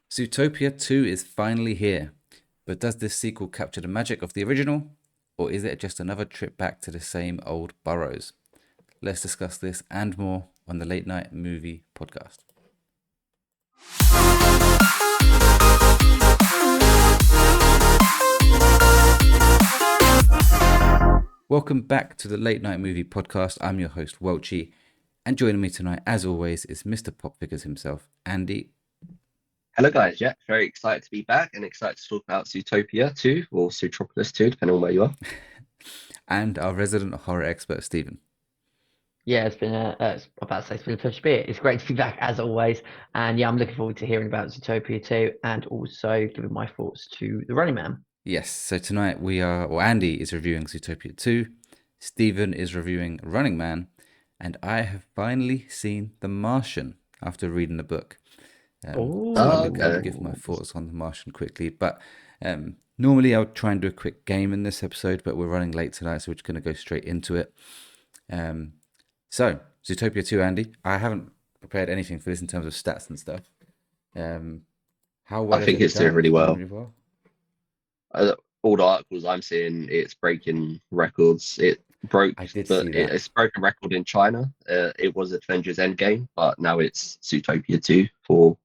Zootopia 2 is finally here, but does this sequel capture the magic of the original, or is it just another trip back to the same old burrows? Let's discuss this and more on the Late Night Movie Podcast. Welcome back to the Late Night Movie Podcast. I'm your host, Welchy, and joining me tonight, as always, is Mr. Pop Figures himself, Andy. Hello guys, yeah, very excited to be back and excited to talk about Zootopia 2 or Zootropolis 2, depending on where you are. And our resident horror expert, Stephen. Yeah, it's been it's been a pleasure to be here. It's great to be back as always, and yeah, I'm looking forward to hearing about Zootopia 2 and also giving my thoughts to The Running Man. Yes, so tonight Andy is reviewing Zootopia 2, Stephen is reviewing Running Man, and I have finally seen The Martian after reading the book. I'll give my thoughts on The Martian quickly, but normally I would try and do a quick game in this episode, but we're running late tonight, so we're just going to go straight into it. So, Zootopia 2, Andy, I haven't prepared anything for this in terms of stats and stuff. How well I think it's doing really well. All the articles I'm seeing, it's breaking records. It's broken record in China. It was Avengers Endgame, but now it's Zootopia 2 for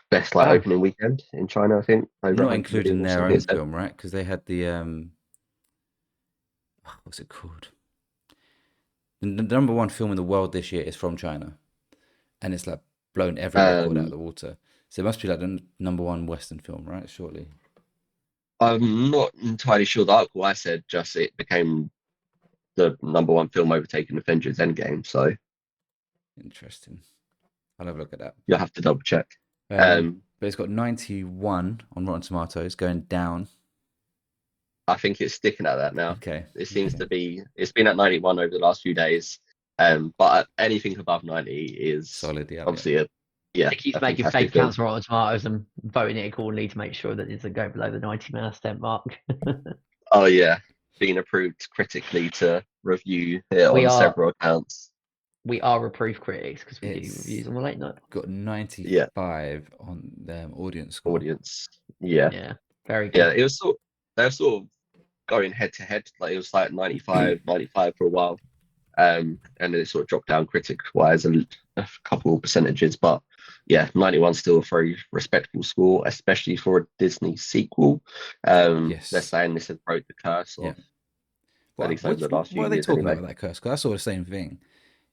best opening weekend in China, I think. Not including their own film, right? Because they had the what's it called? The number one film in the world this year is from China, and it's like blown every record out of the water. So it must be like the number one Western film, right? Surely. I'm not entirely sure. The article I said just it became the number one film, overtaking Avengers Endgame. So interesting. I'll have a look at that. You'll have to double check. But it's got 91 on Rotten Tomatoes, going down. I think it's sticking at that now. Okay. It seems to be. It's been at 91 over the last few days. But anything above 90 is solid. Yeah. Obviously, It keeps making fake counts on Rotten Tomatoes and voting it accordingly to make sure that it doesn't go below the 90% mark. Oh yeah, being approved critically to review it on several accounts. We are approved critics because we do reviews on the late night. Got 95 on the audience score. Yeah, very good. Yeah, it was they're sort of going head to head. Like it was like 95 for a while, and then it sort of dropped down critic wise a couple of percentages, but yeah, 91 still a very respectable score, especially for a Disney sequel. Yes. They're saying this has broke the curse of at least over the last few years. What are they talking about that curse? Because I saw the same thing.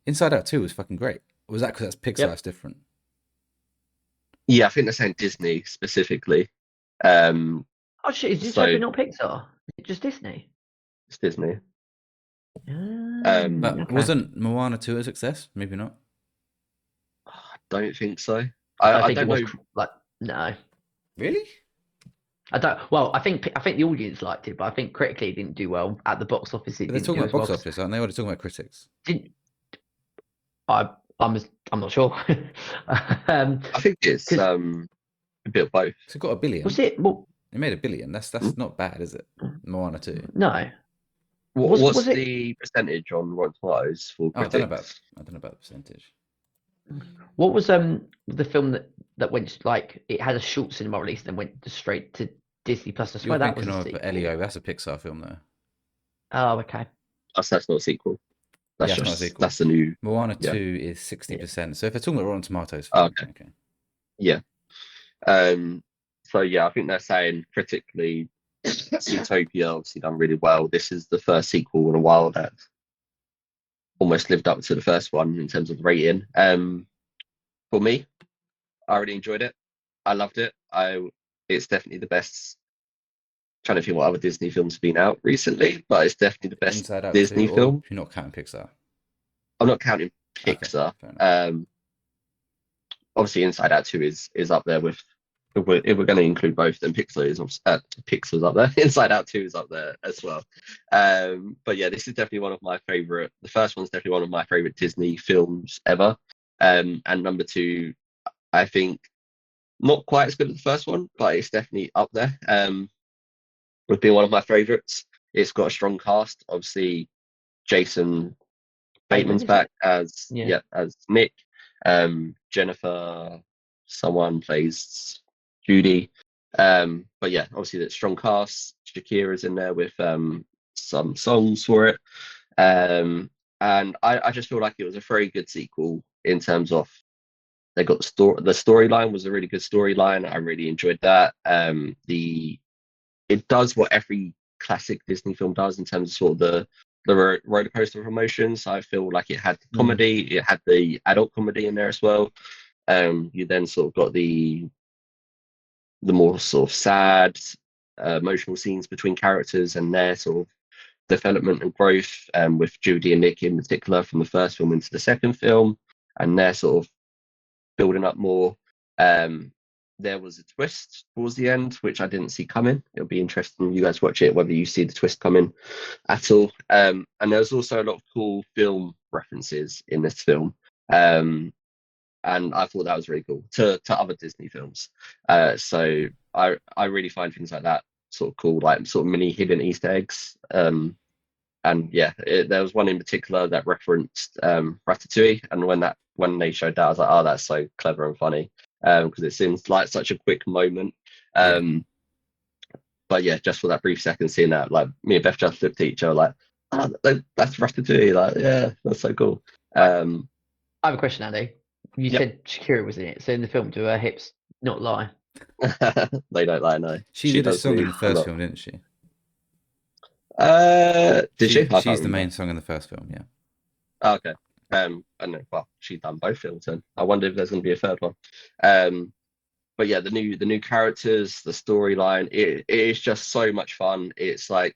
Inside Out 2 was fucking great. Was that because that's Pixar? It's different. Yeah, I think they're saying Disney specifically. Oh shit! Is this not Pixar? Is it just Disney? It's Disney. But wasn't Moana 2 a success? Maybe not. I don't think so. I don't know. No. Really? I don't. Well, I think the audience liked it, but I think critically it didn't do well at the box office. They're talking about box office, aren't they? Or they're talking about critics? I'm not sure. I think it's a bit of both. It's got $1 billion. Was it? Well, it made $1 billion. That's not bad, is it? Moana 2. No. What's the percentage on Rotten Tomatoes for critics? I don't know about the percentage. What was the film that went it had a short cinema release and then went straight to Disney Plus? I swear that was a sequel. Elio. That's a Pixar film though. Oh, okay. That's not a sequel. That's not a sequel. That's the new Moana 2 is 60%. So if they're talking about Rotten Tomatoes, okay. Yeah. So yeah, I think they're saying critically, Zootopia obviously done really well. This is the first sequel in a while that almost lived up to the first one in terms of rating. For me, I really enjoyed it. I loved it. It's definitely the best. Trying to think what other Disney films have been out recently, but it's definitely the best Disney film. You're not counting Pixar. I'm not counting Pixar. Okay, obviously, Inside Out 2 is up there with. If we're going to include both, then Pixar's up there. Inside Out 2 is up there as well. But yeah, this is definitely one of my favorite. The first one's definitely one of my favorite Disney films ever. And number 2, I think not quite as good as the first one, but it's definitely up there. Would be one of my favorites. It's got a strong cast. Obviously, Jason Bateman's back as Nick. Jennifer, someone plays Judy. But yeah, obviously that strong cast. Shakira's in there with some songs for it. And I just feel like it was a very good sequel in terms of they got the storyline was a really good storyline. I really enjoyed that. It does what every classic Disney film does in terms of sort of the roller coaster of emotions. I feel like it had comedy, it had the adult comedy in there as well. You then sort of got the more sort of sad, emotional scenes between characters and their sort of development and growth, with Judy and Nick in particular from the first film into the second film, and they're sort of building up more. There was a twist towards the end, which I didn't see coming. It'll be interesting you guys watch it, whether you see the twist coming at all. And there's also a lot of cool film references in this film. And I thought that was really cool to other Disney films. So I really find things like that sort of cool, like sort of mini hidden Easter eggs. And yeah, there was one in particular that referenced Ratatouille, and when they showed that, I was like, oh, that's so clever and funny, because it seems like such a quick moment. But yeah, just for that brief second, seeing that, like me and Beth just looked at each other like, oh, that's Ratatouille, like yeah, that's so cool. I have a question, Andy. You said Shakira was in it, so in the film, do her hips not lie? They don't lie, no. She did a song in the first film, didn't she? Did she? She's the main song in the first film, yeah. Oh, okay. I know. Well, she's done both films, then I wonder if there's going to be a third one. But yeah, the new characters, the storyline, it is just so much fun. It's like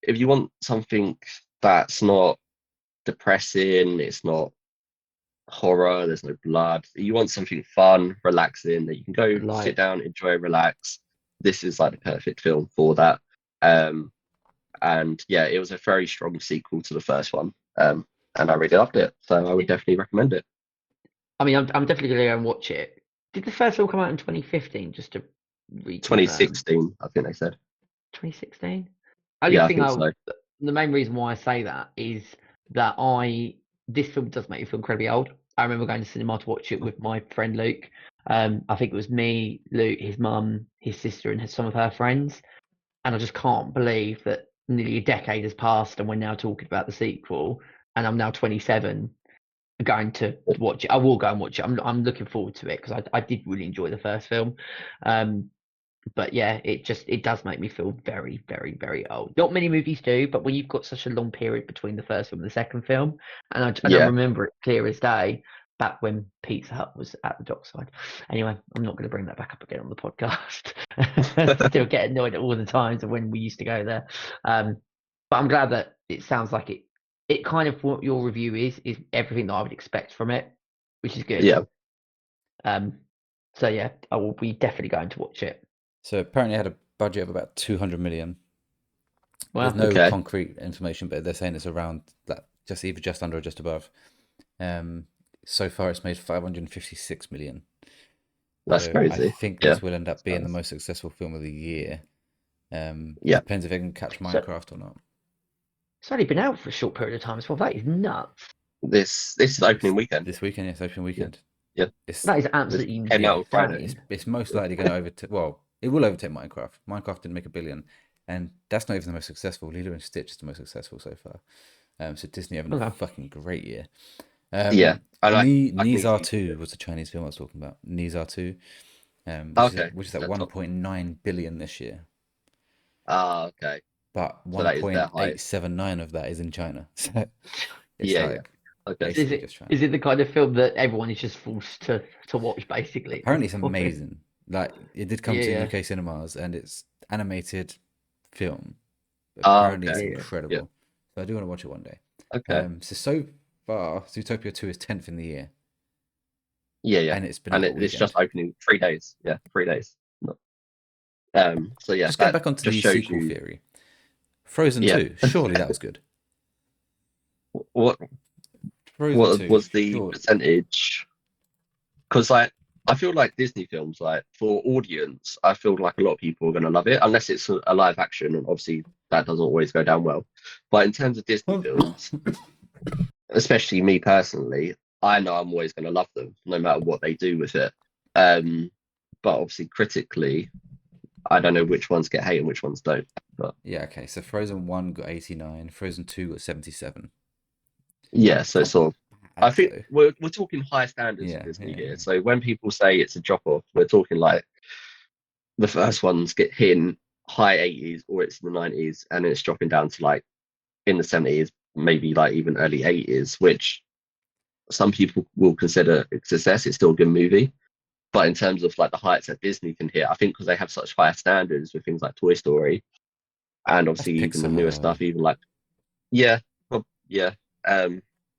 if you want something that's not depressing, it's not horror, there's no blood. You want something fun, relaxing that you can go sit down, enjoy, relax. This is like the perfect film for that. And yeah, it was a very strong sequel to the first one, and I really loved it. So I would definitely recommend it. I mean, I'm definitely going to go and watch it. Did the first film come out in 2015? Just to 2016, I think they said. 2016. Yeah, I think so. The main reason why I say that is that this film does make me feel incredibly old. I remember going to cinema to watch it with my friend Luke. I think it was me, Luke, his mum, his sister, and some of her friends. And I just can't believe that nearly a decade has passed and we're now talking about the sequel, and I'm now 27 going to watch it. I will go and watch it. I'm looking forward to it because I did really enjoy the first film. But yeah, it does make me feel very, very, very old. Not many movies do, but when you've got such a long period between the first film and the second film, and I remember it clear as day, back when Pizza Hut was at the dockside. Anyway, I'm not going to bring that back up again on the podcast. Still get annoyed at all the times of when we used to go there. But I'm glad that it sounds like it kind of what your review is everything that I would expect from it, which is good. Yeah. So yeah, I will be definitely going to watch it. So apparently it had a budget of about 200 million. Wow. There's no concrete information, but they're saying it's around that, just under or just above. So far, it's made 556 million. That's crazy. I think this will end up being the most successful film of the year. Depends if it can catch Minecraft or not. It's only been out for a short period of time as well. That is nuts. This is opening weekend. This weekend, yes, opening weekend. Yeah. That is absolutely insane. It's most likely going to overtake. Well, it will overtake Minecraft. Minecraft didn't make $1 billion, and that's not even the most successful. Lilo and Stitch is the most successful so far. So Disney having a fucking great year. Nizar 2 was the Chinese film I was talking about. Nizar 2, which is at 1.9 billion this year. Okay. But 1.879 of that is in China. So it's okay. Is it the kind of film that everyone is just forced to watch, basically? Apparently it's amazing. Like, it did come to UK cinemas, and it's animated film. Apparently it's incredible. Yeah. So I do want to watch it one day. Okay. So far, Zootopia 2 is 10th in the year. Yeah. And it's been it's just opening 3 days. Yeah, 3 days. So yeah. Let's get back onto the sequel theory. Frozen 2. Surely that was good. What was the percentage? Because I feel like Disney films, like for audience, I feel like a lot of people are going to love it, unless it's a live action, and obviously that doesn't always go down well. But in terms of Disney films, especially me personally, I know I'm always going to love them, no matter what they do with it. but obviously critically, I don't know which ones get hate and which ones don't. But Yeah, okay. So Frozen 1 got 89, Frozen 2 got 77. yeah, so It's sort of. bad, I think though. we're talking high standards for Yeah, Disney yeah, here. yeah. So when people say it's a drop off, we're talking like the first ones get hit in high 80s or it's in the 90s, and it's dropping down to like in the 70s, maybe like even early 80s, which some people will consider a success. It's still a good movie. But in terms of like the heights that Disney can hit, I think because they have such high standards with things like Toy Story and That's obviously even the newer Pixar. stuff, even like yeah, well, yeah.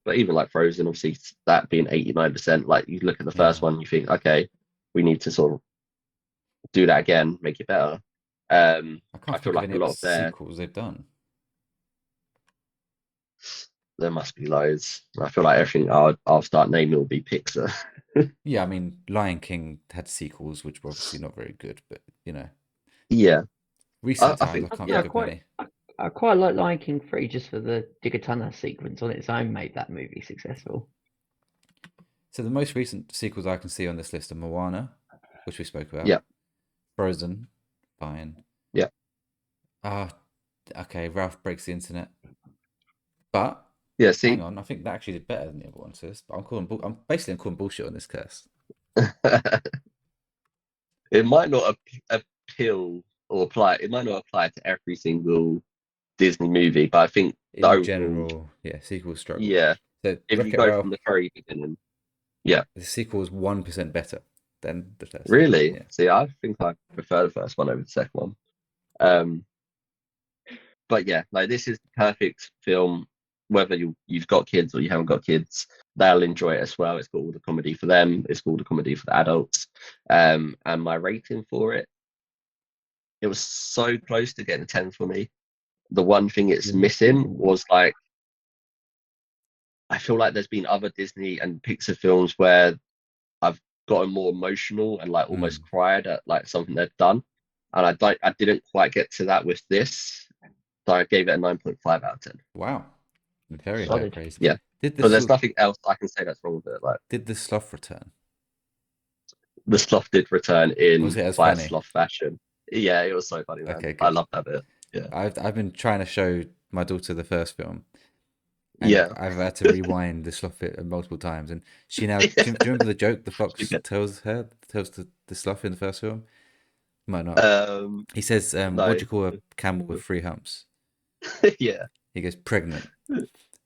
But even like Frozen, obviously that being 89%, like you look at the first Yeah. one, you think, okay, we need to sort of do that again, make it better. I can't I feel think of like any a other lot of sequels they've done. there must be loads. I feel like everything I'll start naming will be Pixar. Yeah, I mean, Lion King had sequels, which were obviously not very good, but Yeah, recent I times think I can't Yeah, think of many. I quite like Lion King 3 just for the Digatana sequence on its own made that movie successful. So the most recent sequels I can see on this list are Moana, which we spoke about. yeah, Frozen, fine. yeah. Ah, okay, Ralph Breaks the Internet. But Yeah, hang see, on, I think that actually did better than the other one. So I'm calling bullshit on this curse. it might not appeal or apply. It might not apply to every single Disney movie, but I think the In overall, general, yeah, sequels struggle. yeah. So If you Wreck-It go from Ralph, the very beginning, yeah, the sequel is 1% better than the first one. really. Yeah. See, I think I prefer the first one over the second one. Um, but yeah, like this is the perfect film. Whether you've got kids or you haven't got kids, they'll enjoy it as well. It's got all the comedy for them. It's got all the comedy for the adults. And my rating for it, it was so close to getting a 10 for me. The one thing it's missing was like, I feel like there's been other Disney and Pixar films where I've gotten more emotional and like almost cried at like something they've done, and I didn't quite get to that with this, so I gave it a 9.5 out of 10. Wow. Very high Solid. praise. Yeah, Did but there's the nothing else I can say that's wrong with it. Like did the sloth return? the sloth did return Was in it as quite a funny? sloth fashion. Yeah, it was so funny, man. Okay, I good. love that bit. Yeah, I've been trying to show my daughter the first film, and yeah, I've had to rewind the sloth bit multiple times. And she now, do you remember the joke the fox tells the sloth in the first film? Might not. He says, "What no, do you call a camel with 3 humps?" yeah, He goes, "Pregnant."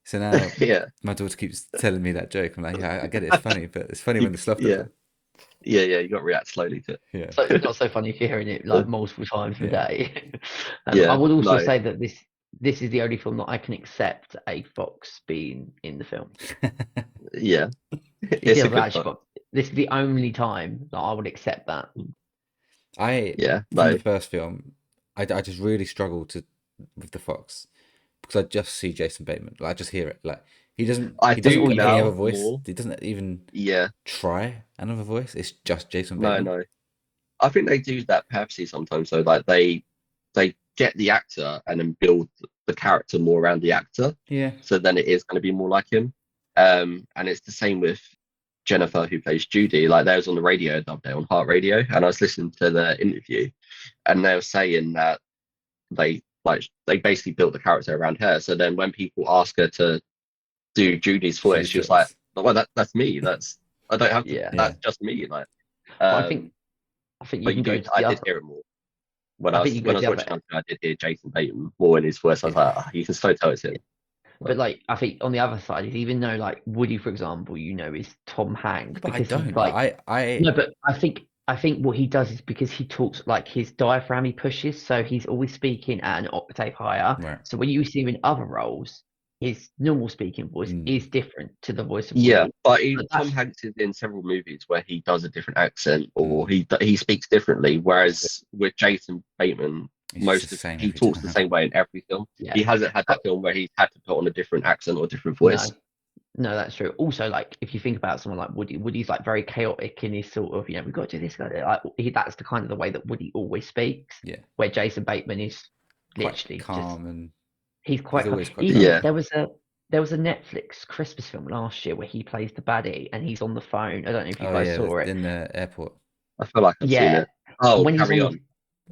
So now yeah, my daughter keeps telling me that joke. I'm like, yeah, I get it. It's funny, but it's funny when the sloth does yeah, it. yeah. You got to react slowly to it. Yeah, So it's not so funny if you're hearing it like multiple times a yeah. day. I Yeah, would also no, say that this is the only film that I can accept a fox being in the film. yeah, You it's see a a good Flash point. Fox. This is the only time that I would accept that. Yeah, From no, the first film, I just really struggle with the fox because I just see Jason Bateman. Like, I just hear it. Like I he doesn't do put any other now voice. more. He doesn't even Yeah, try another voice. It's just Jason no, Bateman. no. I think they do that purposely sometimes. So like they get the actor and then build the character more around the actor. Yeah, So then it is going to be more like him. And it's the same with Jennifer who plays Judy. Like they was on the radio the other day on Heart Radio, and I was listening to the interview, and they were saying that they basically built the character around her. So then when people ask her to do Judy's voice, she she was like, does. "Well, that's me. I don't have to. Yeah. That's just me." Like, But um, I think you but can you go do. to I the did other. hear it more when I think you I go to was the watching other. it. I did hear Jason Bateman more in his voice. I was like, you can so tell it's him. But like, I think on the other side is even though like Woody, for example, is Tom Hanks But I because he's don't. like I no, but I think what he does is because he talks like his diaphragm he pushes, so he's always speaking at an octave higher. right. So when you see him in other roles, his normal speaking voice is different to the voice of Yeah, Woody. but But Tom Hanks is in several movies where he does a different accent or he speaks differently. Whereas with Jason Bateman, It's just the same he every talks the time. same way in every film. yeah, He hasn't had that film where he's had to put on a different accent or a different no, voice. no, that's true. Also, like if you think about someone like Woody, Woody's like very chaotic in his sort of we've got to do this, got to do that. Like that's the kind of the way that Woody always speaks. Yeah, Where Jason Bateman is quite literally just calm and he's quite always quite even Yeah. there was a Netflix Christmas film last year where he plays the baddie and he's on the phone. I don't know if you Oh guys yeah, saw it, in the airport. I feel like I've seen it. Oh, when he was Carry on On.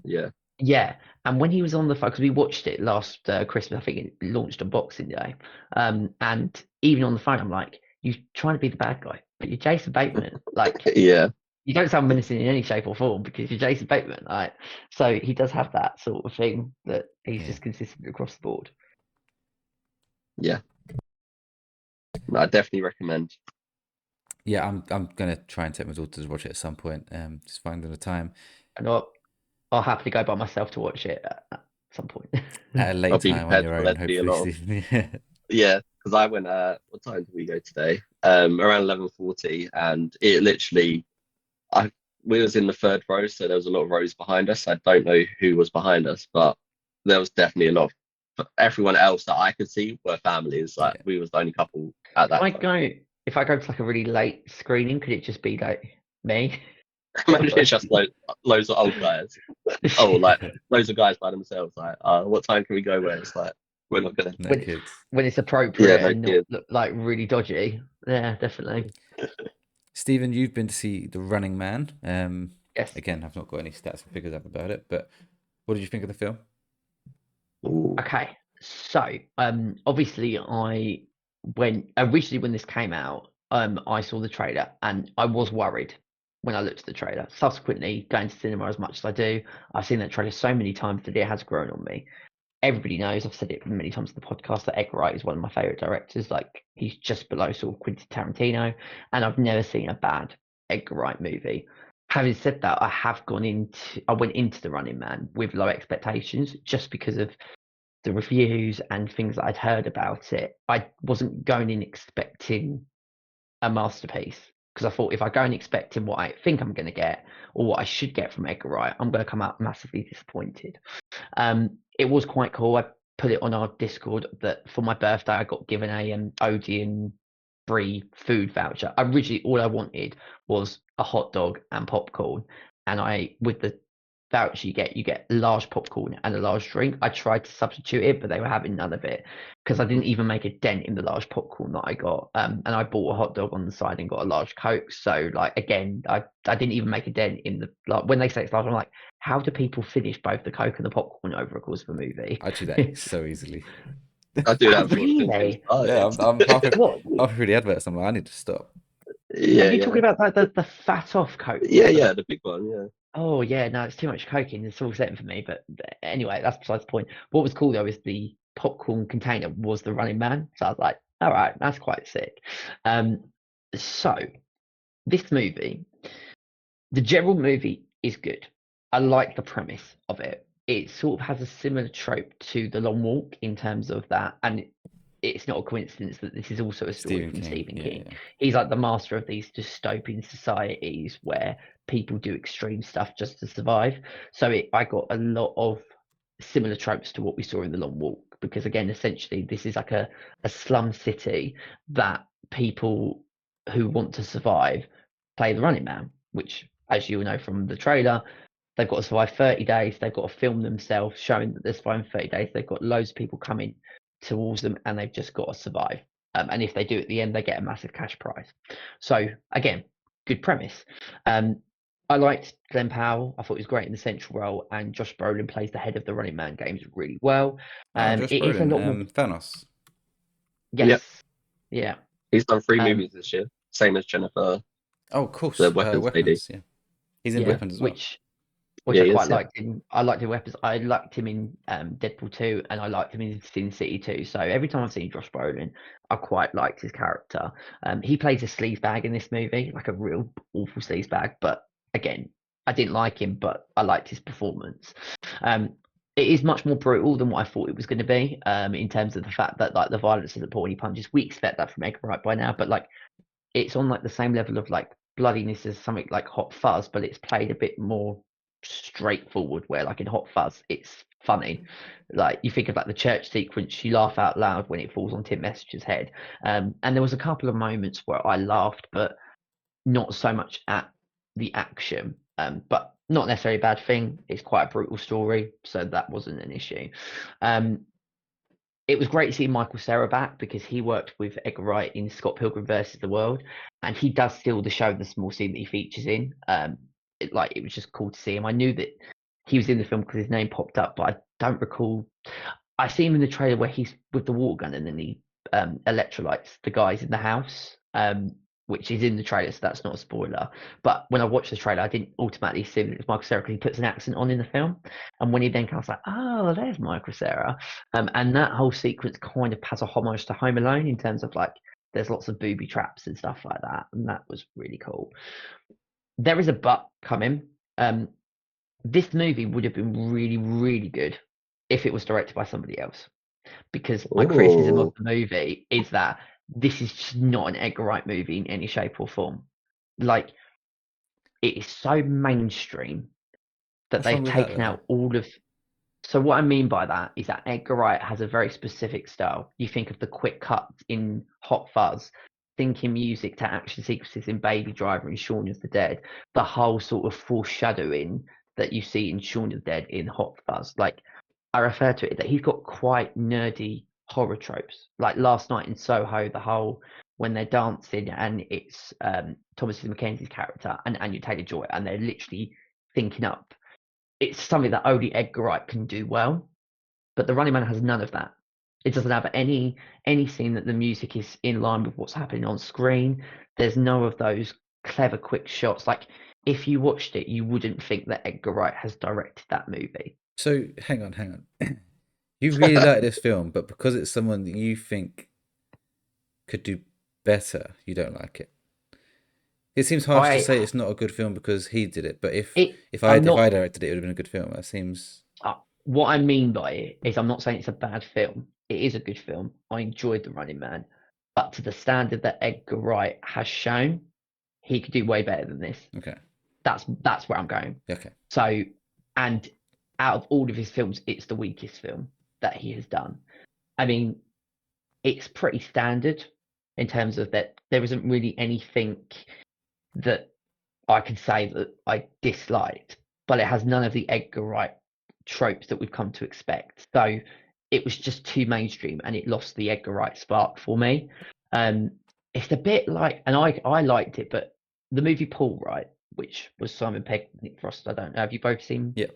Yeah. Yeah, and when he was on the phone, because we watched it last Christmas, I think it launched on Boxing Day. And even on the phone, I'm like, you're trying to be the bad guy, but you're Jason Bateman. Like, Yeah. you don't sound menacing in any shape or form because you're Jason Bateman, right? So he does have that sort of thing that he's just consistent across the board. Yeah. No, I definitely recommend. Yeah, I'm gonna try and take my daughter to watch it at some point. Just finding the time And I'll happily go by myself to watch it at some point. at a I'll late be time on prepared your for own, there to be a hopefully, lot of. Stephen. Yeah, because I went. What time did we go today? Around 11:40, and it literally. I we was in the third row, so there was a lot of rows behind us. I don't know who was behind us, but there was definitely a lot. Everyone else that I could see were families. Like Yeah. we was the only couple at that time. If I go to like a really late screening, could it just be like me? Imagine it's just loads of old guys. Oh, like loads of guys by themselves. Like, what time can we go? Where it's like we're not gonna. No kids. When it's Yeah, appropriate no and not kids. look like really dodgy. Yeah, definitely. Stephen, you've been to see The Running Man. Yes. Again, I've not got any stats and figures up about it, but what did you think of the film? Ooh. Okay. So, obviously when this came out, I saw the trailer and I was worried when I looked at the trailer. Subsequently, going to cinema as much as I do, I've seen that trailer so many times that it has grown on me. Everybody knows, I've said it many times on the podcast, that Edgar Wright is one of my favorite directors. Like, he's just below sort of Quentin Tarantino, and I've never seen a bad Edgar Wright movie. Having said that, I went into The Running Man with low expectations just because of the reviews and things that I'd heard about it. I wasn't going in expecting a masterpiece because I thought if I go and expecting what I think I'm going to get or what I should get from Edgar Wright, I'm going to come out massively disappointed. It was quite cool. I put it on our Discord that for my birthday I got given a Odeon free food voucher. Originally, all I wanted was a hot dog and popcorn, and with the voucher you get large popcorn and a large drink. I tried to substitute it, but they were having none of it because I didn't even make a dent in the large popcorn that I got. And I bought a hot dog on the side and got a large Coke. So like again, I didn't even make a dent in the like when they say it's large, I'm like, how do people finish both the Coke and the popcorn over a course of a movie? I do that so easily. I do that Oh, before the film even really? Yeah, started. I'm halfway What? through the adverts. I'm like, I need to stop. Yeah, Are you yeah, talking about like the fat off Coke? yeah, yeah. The big one, yeah. Oh yeah, no, it's too much Coke in. It's all setting for me. But anyway, that's besides the point. What was cool though is the popcorn container was the Running Man. So I was like, all right, that's quite sick. So this movie, the general movie is good. I like the premise of it. It sort of has a similar trope to The Long Walk in terms of that, and it's not a coincidence that this is also a story from Stephen King. Yeah. He's like the master of these dystopian societies where people do extreme stuff just to survive. So I got a lot of similar tropes to what we saw in The Long Walk because again, essentially, this is like a slum city that people who want to survive play the Running Man, which, as you know from the trailer, they've got to survive 30 days. They've got to film themselves showing that they're surviving 30 days. They've got loads of people coming towards them and they've just got to survive. And if they do at the end, they get a massive cash prize. So again, good premise. I liked Glenn Powell. I thought he was great in the central role, and Josh Brolin plays the head of the Running Man games really well. Josh It is a Brolin, lot more. Thanos. Yes. Yep. Yeah. He's done 3 Um, movies this year, same as Jennifer. Oh, of course. The Weapons lady. Yeah. He's in yeah. Weapons as well. Which Yeah, I he quite is, yeah. liked him. I liked him Weapons. I liked him in Deadpool 2, and I liked him in Sin City 2. So every time I've seen Josh Brolin, I quite liked his character. He plays a sleazebag in this movie, like a real awful sleazebag. But again, I didn't like him, but I liked his performance. It is much more brutal than what I thought it was going to be. In terms of the fact that like the violence of the point he punches, we expect that from Edgar Wright by now, but like it's on like the same level of like bloodiness as something like Hot Fuzz, but it's played a bit more straightforward where like in Hot Fuzz it's funny. Like you think of like the church sequence, you laugh out loud when it falls on Tim Message's head. And there was a couple of moments where I laughed, but not so much at the action. But not necessarily a bad thing. It's quite a brutal story, so that wasn't an issue. It was great to see Michael Cera back because he worked with Edgar Wright in Scott Pilgrim versus the World, and he does steal the show in the small scene that he features in. it was just cool to see him. I knew that he was in the film because his name popped up, but I don't recall. I see him in the trailer where he's with the water gun and then he electrolytes the guys in the house, which is in the trailer, so that's not a spoiler. But when I watched the trailer, I didn't automatically assume that it was Michael Cera because he puts an accent on in the film. And when he then comes like, oh, there's Michael Cera. And that whole sequence kind of has a homage to Home Alone in terms of like, there's lots of booby traps and stuff like that. And that was really cool. There is a but coming. This movie would have been really, really good if it was directed by somebody else. Because my criticism of the movie is that this is just not an Edgar Wright movie in any shape or form. Like, it is so mainstream that they've taken out all of. So what I mean by that is that Edgar Wright has a very specific style. You think of the quick cuts in Hot Fuzz, thinking music to action sequences in Baby Driver and Shaun of the Dead, the whole sort of foreshadowing that you see in Shaun of the Dead in Hot Fuzz. Like, I refer to it that he's got quite nerdy horror tropes. Like last night in Soho, the whole when they're dancing and it's Thomas Mackenzie's character and Anya Taylor-Joy, and they're literally thinking up. It's something that only Edgar Wright can do well, but The Running Man has none of that. It doesn't have any scene that the music is in line with what's happening on screen. There's no of those clever quick shots. Like if you watched it, you wouldn't think that Edgar Wright has directed that movie. So hang on. You really like this film, but because it's someone that you think could do better, you don't like it. It seems harsh to say it's not a good film because he did it, but if I directed it, it would have been a good film. That seems. What I mean by it is, I'm not saying it's a bad film. It is a good film. I enjoyed The Running Man, but to the standard that Edgar Wright has shown, he could do way better than this. Okay, that's where I'm going. Okay. So, and out of all of his films, it's the weakest film that he has done. I mean, it's pretty standard in terms of that. There isn't really anything that I could say that I disliked, but it has none of the Edgar Wright tropes that we've come to expect. So it was just too mainstream and it lost the Edgar Wright spark for me. It's a bit like, and I liked it, but the movie Paul, right, which was Simon Pegg, Nick Frost, I don't know, have you both seen? Yeah.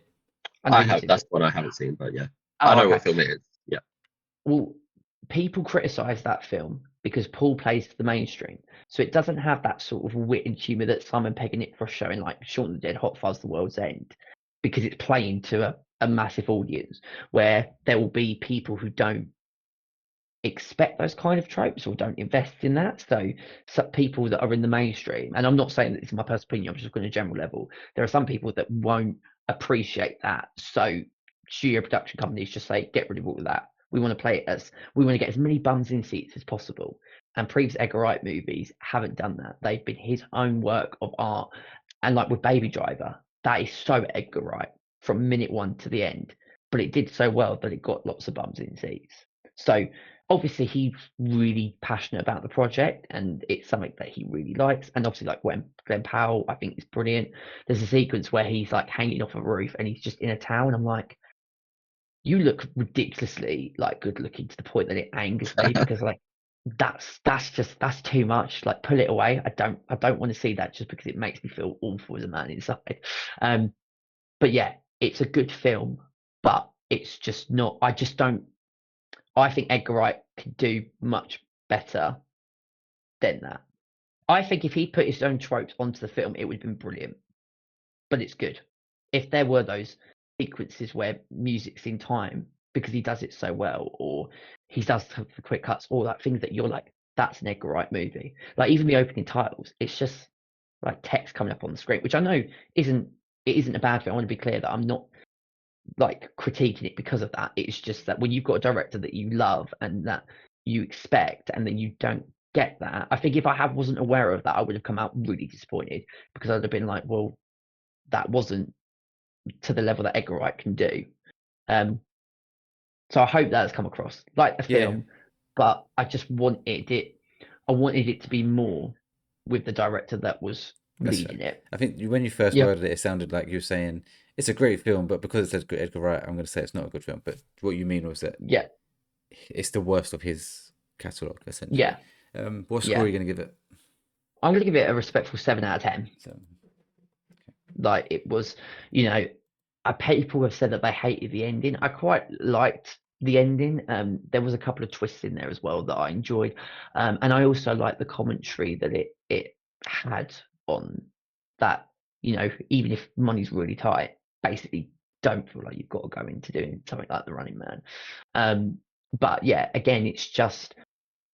I have, that's one I haven't seen, but yeah. I know what film it is. Yeah. Well, people criticize that film because Paul plays to the mainstream. So it doesn't have that sort of wit and humour that Simon Pegg and Nick Frost show in like Shaun of the Dead, Hot Fuzz, The World's End, because it's playing to a massive audience where there will be people who don't expect those kind of tropes or don't invest in that. So people that are in the mainstream, and I'm not saying that this is my personal opinion, I'm just going to general level. There are some people that won't appreciate that. So studio production companies just say, get rid of all of that. We want to play it we want to get as many bums in seats as possible. And previous Edgar Wright movies haven't done that. They've been his own work of art. And like with Baby Driver, that is so Edgar Wright from minute one to the end. But it did so well that it got lots of bums in seats. So obviously he's really passionate about the project and it's something that he really likes. And obviously like Glenn Powell, I think is brilliant. There's a sequence where he's like hanging off a roof and he's just in a towel. And I'm like, you look ridiculously like good looking to the point that it angers me because like that's too much. Like pull it away. I don't want to see that just because it makes me feel awful as a man inside. But yeah, it's a good film, but it's just not. I think Edgar Wright could do much better than that. I think if he put his own tropes onto the film, it would have been brilliant. But it's good. If there were those sequences where music's in time because he does it so well, or he does the quick cuts, all that things that you're like, that's an Edgar Wright movie. Like even the opening titles, it's just like text coming up on the screen, which I know isn't a bad thing. I want to be clear that I'm not like critiquing it because of that. It's just that when you've got a director that you love and that you expect, and then you don't get that. I think if I wasn't aware of that, I would have come out really disappointed because I'd have been like, well, that wasn't to the level that Edgar Wright can do. So I hope that has come across like the film, but I just wanted it to be more with the director that was leading it. I think when you first worded it, it sounded like you were saying it's a great film, but because it says Edgar Wright, I'm going to say it's not a good film. But what you mean was that it's the worst of his catalogue, essentially. Yeah. What score are you going to give it? I'm going to give it a respectful 7 out of 10. 7. Like it was, people have said that they hated the ending. I quite liked the ending. There was a couple of twists in there as well that I enjoyed, and I also liked the commentary that it had on that. Even if money's really tight, basically don't feel like you've got to go into doing something like The Running Man. But yeah, again, it's just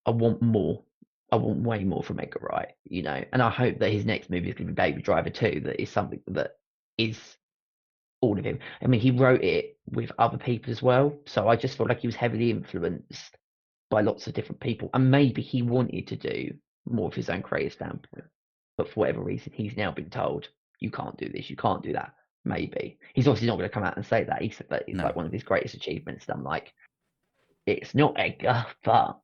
I want more. I want way more from Edgar Wright, and I hope that his next movie is going to be Baby Driver 2. That is something that is all of him. I mean, he wrote it with other people as well, so I just felt like he was heavily influenced by lots of different people, and maybe he wanted to do more of his own creative standpoint, but for whatever reason, he's now been told you can't do this, you can't do that. Maybe he's obviously not going to come out and say that. He said that it's like one of his greatest achievements. And I'm like, it's not Edgar, but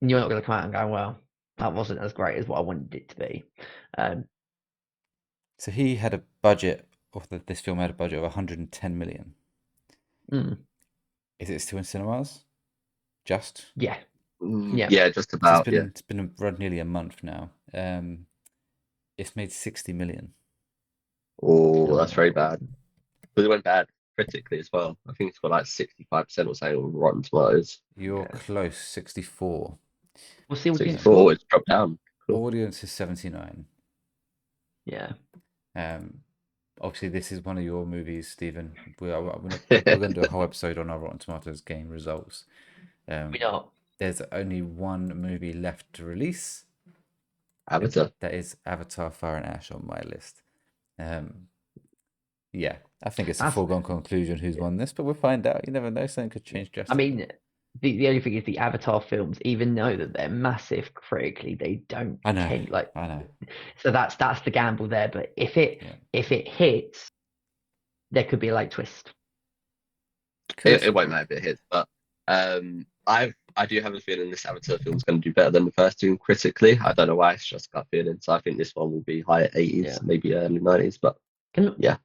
you're not going to come out and go, well, that wasn't as great as what I wanted it to be. So he had a budget, this film had a budget of 110 million. Is it still in cinemas? Just? Yeah. Yeah, just about. It's been run nearly a month now. It's made 60 million. Oh, that's very bad. But it went bad critically as well. I think it's got like 65% or so on Rotten Tomatoes. You're close, 64. We'll see what 64, it's dropped down. Cool. Audience is 79. Yeah. Obviously, this is one of your movies, Stephen. We're going to do a whole episode on our Rotten Tomatoes game results. We are. There's only one movie left to release. Avatar. That is Avatar: Fire and Ash on my list. Yeah, I think it's a foregone conclusion who's won this, but we'll find out. You never know; something could change drastically. I mean, the only thing is the Avatar films, even though that they're massive critically, they don't. I know. I know. So that's the gamble there. But if it hits, there could be a late twist. It won't matter if it hits, but I do have a feeling this Avatar film is going to do better than the first two critically. I don't know why, it's just got feeling. So I think this one will be higher 80s, maybe early 90s. But yeah,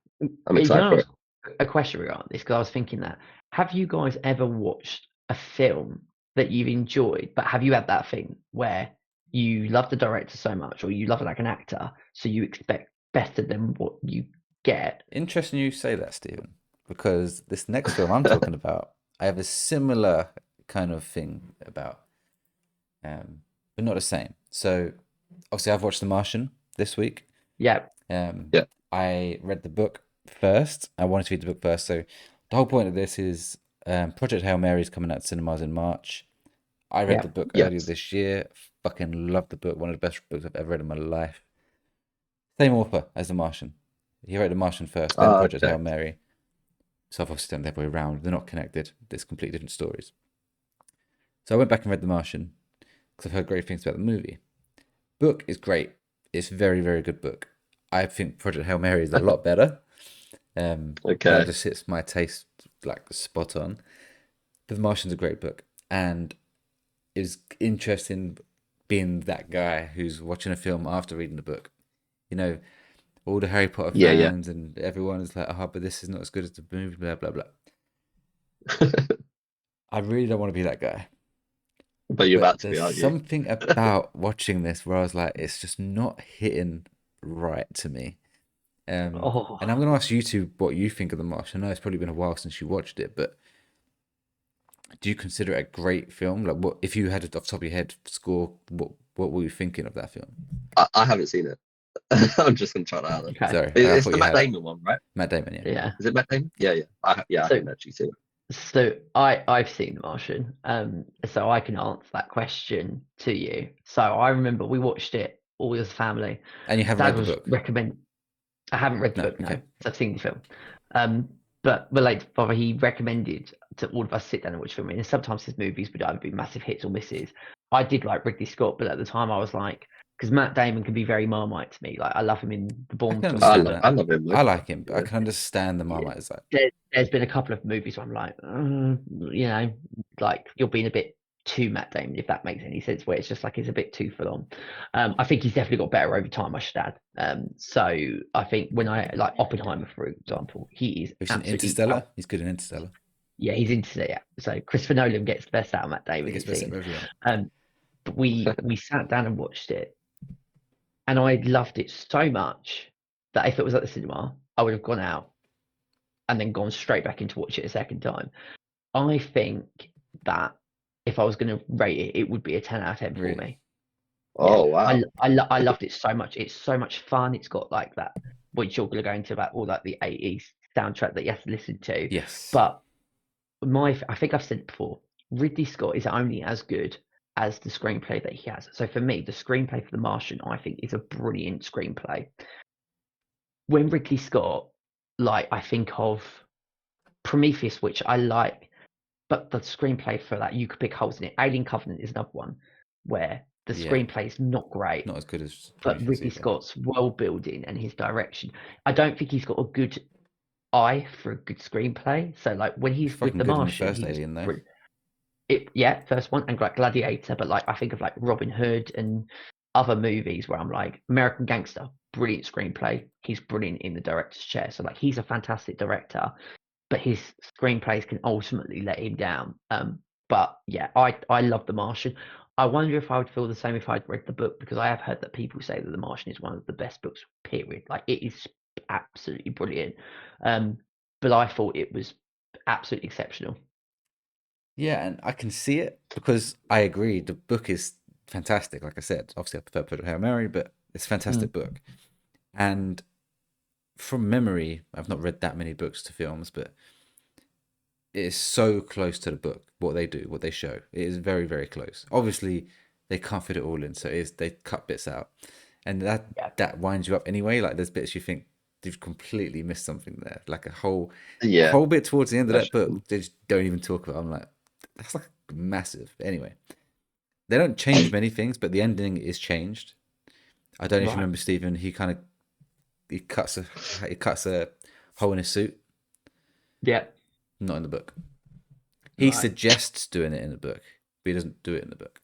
I'm excited for it. A question regarding this, because I was thinking that, have you guys ever watched a film that you've enjoyed, but have you had that thing where you love the director so much, or you love it like an actor, so you expect better than what you get? Interesting you say that, Stephen, because this next film I'm talking about, I have a similar kind of thing about, but not the same. So obviously I've watched The Martian this week. Yeah. I read the book first. I wanted to read the book first. So the whole point of this is Project Hail Mary is coming out to cinemas in March. I read the book earlier this year. Fucking loved the book. One of the best books I've ever read in my life. Same author as The Martian. He wrote The Martian first, then Project Hail Mary. So I've obviously done the other way around. They're not connected. There's completely different stories. So I went back and read The Martian because I've heard great things about the movie. Book is great. It's a very, very good book. I think Project Hail Mary is a lot better. That just hits my taste like spot on. But The Martian's a great book. And it was interesting being that guy who's watching a film after reading the book. All the Harry Potter fans and everyone is like, but this is not as good as the movie, blah, blah, blah. I really don't want to be that guy. But you're about to be, aren't you? There's something about watching this where I was like, it's just not hitting right to me. And I'm going to ask you two what you think of The Martian. I know it's probably been a while since you watched it, but do you consider it a great film? Like, what if you had it off the top of your head score? What were you thinking of that film? I haven't seen it. I'm just going to try that out. Okay. Sorry, it's the Matt Damon one, right? Matt Damon, yeah. Is it Matt Damon? Yeah. I haven't actually seen it. So I've seen The Martian, so I can answer that question to you. So I remember we watched it all as a family. And you haven't read the book? I haven't read the book, no. So I've seen the film. But my late father, he recommended to all of us sit down and watch film. And sometimes his movies would either be massive hits or misses. I did like Ridley Scott, but at the time I was like, because Matt Damon can be very Marmite to me. Like I love him in the Bourne. I love him. I like him, but I can understand the Marmite side. There's been a couple of movies where I'm like, like you're being a bit too Matt Damon, if that makes any sense. Where it's just like it's a bit too full on. I think he's definitely got better over time, I should add. So I think when I like Oppenheimer, for example, he is absolutely Interstellar. He's good in Interstellar. Yeah, he's Interstellar. Yeah. So Christopher Nolan gets the best out of Matt Damon. But we sat down and watched it. And I loved it so much that if it was at the cinema, I would have gone out and then gone straight back in to watch it a second time. I think that if I was going to rate it, it would be a 10 out of 10 for me. Oh, wow. I loved it so much. It's so much fun. It's got like that, which you're going to go into about all like the 80s soundtrack that you have to listen to. Yes. But I think I've said it before, Ridley Scott is only as good as the screenplay that he has. So for me, the screenplay for The Martian, I think, is a brilliant screenplay. When Ridley Scott, like, I think of Prometheus, which I like, but the screenplay for that, you could pick holes in it. Alien Covenant is another one where the screenplay is not great. Not as good as but Ridley Scott's world building and his direction, I don't think he's got a good eye for a good screenplay. So like when he's with The Martian, first Alien though. First one, and like Gladiator, but like I think of like Robin Hood and other movies where I'm like American Gangster, brilliant screenplay. He's brilliant in the director's chair. So like he's a fantastic director, but his screenplays can ultimately let him down. But yeah, I love The Martian. I wonder if I would feel the same if I'd read the book, because I have heard that people say that The Martian is one of the best books, period. Like it is absolutely brilliant. But I thought it was absolutely exceptional. Yeah, and I can see it because I agree. The book is fantastic. Like I said, obviously I prefer Project Hail Mary, but it's a fantastic book. And from memory, I've not read that many books to films, but it is so close to the book. What they do, what they show, it is very, very close. Obviously, they can't fit it all in, so they cut bits out, and that winds you up anyway. Like there's bits you think you've completely missed something there, like a whole bit towards the end of that book they just don't even talk about. I'm like, that's like massive. Anyway, they don't change many things, but the ending is changed. I don't know if you remember, Stephen. He cuts a hole in his suit. Yeah. Not in the book. He suggests doing it in the book, but he doesn't do it in the book.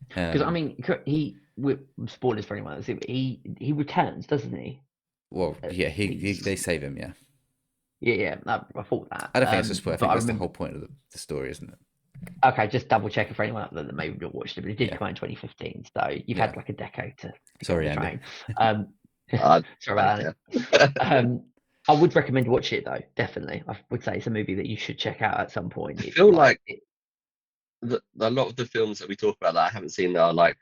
Because I mean, with spoilers for anyone, he returns, doesn't he? Well, yeah, they save him, yeah. Yeah, I thought that. I don't think it's a spoiler. I think that's the whole point of the story, isn't it? Okay, just double check for anyone out there that maybe not watched it, but it did come out in 2015, so you've had like a decade to Sorry, Andy. Sorry about that. I would recommend watching it though, definitely. I would say it's a movie that you should check out at some point. I feel like a lot of the films that we talk about that I haven't seen are like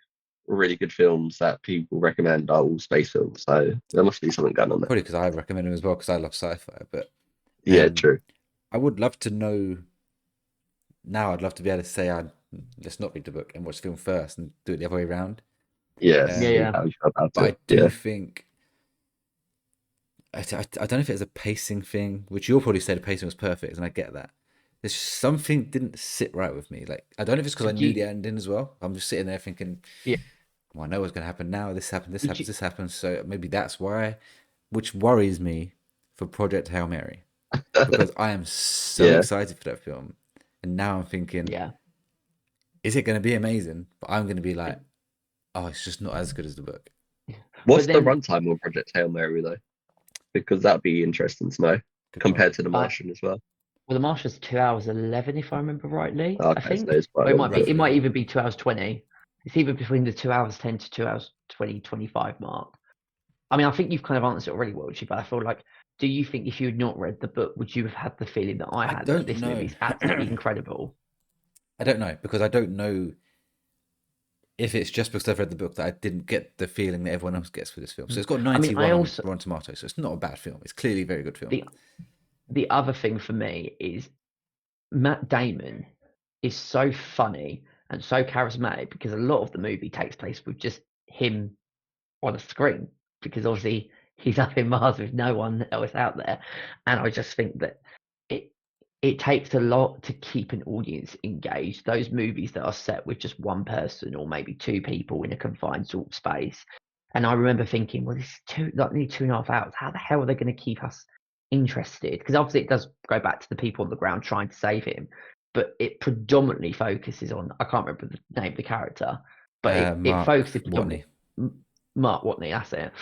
really good films that people recommend are all space films. So there must be something going on there. Probably because I recommend them as well because I love sci-fi. But yeah, true. I would love to know. Now I'd love to be able to say, let's not read the book and watch the film first and do it the other way around. Yeah. But I do think. I don't know if it's a pacing thing, which you'll probably say the pacing was perfect, and I get that. There's just something didn't sit right with me. Like I don't know if it's because I knew the ending as well. I'm just sitting there thinking, well, I know what's going to happen now. This happens. This happens. So maybe that's why, which worries me for Project Hail Mary, because I am so excited for that film, and now I'm thinking, is it going to be amazing? But I'm going to be like, oh, it's just not as good as the book. What's the runtime on Project Hail Mary though? Because that'd be interesting to know compared to The Martian as well. Well, The Martian's 2 hours 11, if I remember rightly. Okay, I think so it might even be 2 hours 20. It's either between the 2 hours 10 to 2 hours 20, 25 mark. I mean, I think you've kind of answered it already, Welchy, but I feel like, do you think if you had not read the book, would you have had the feeling that I had that this movie is absolutely incredible? I don't know, because I don't know if it's just because I've read the book that I didn't get the feeling that everyone else gets for this film. So it's got 91 on Rotten Tomatoes, so it's not a bad film. It's clearly a very good film. The other thing for me is Matt Damon is so funny and so charismatic, because a lot of the movie takes place with just him on a screen, because obviously he's up in Mars with no one else out there. And I just think that it takes a lot to keep an audience engaged. Those movies that are set with just one person or maybe two people in a confined sort of space. And I remember thinking, well, this is nearly 2.5 hours. How the hell are they going to keep us interested? Because obviously it does go back to the people on the ground trying to save him, but it predominantly focuses on, I can't remember the name of the character, but it focuses predominantly Mark Watney, that's it.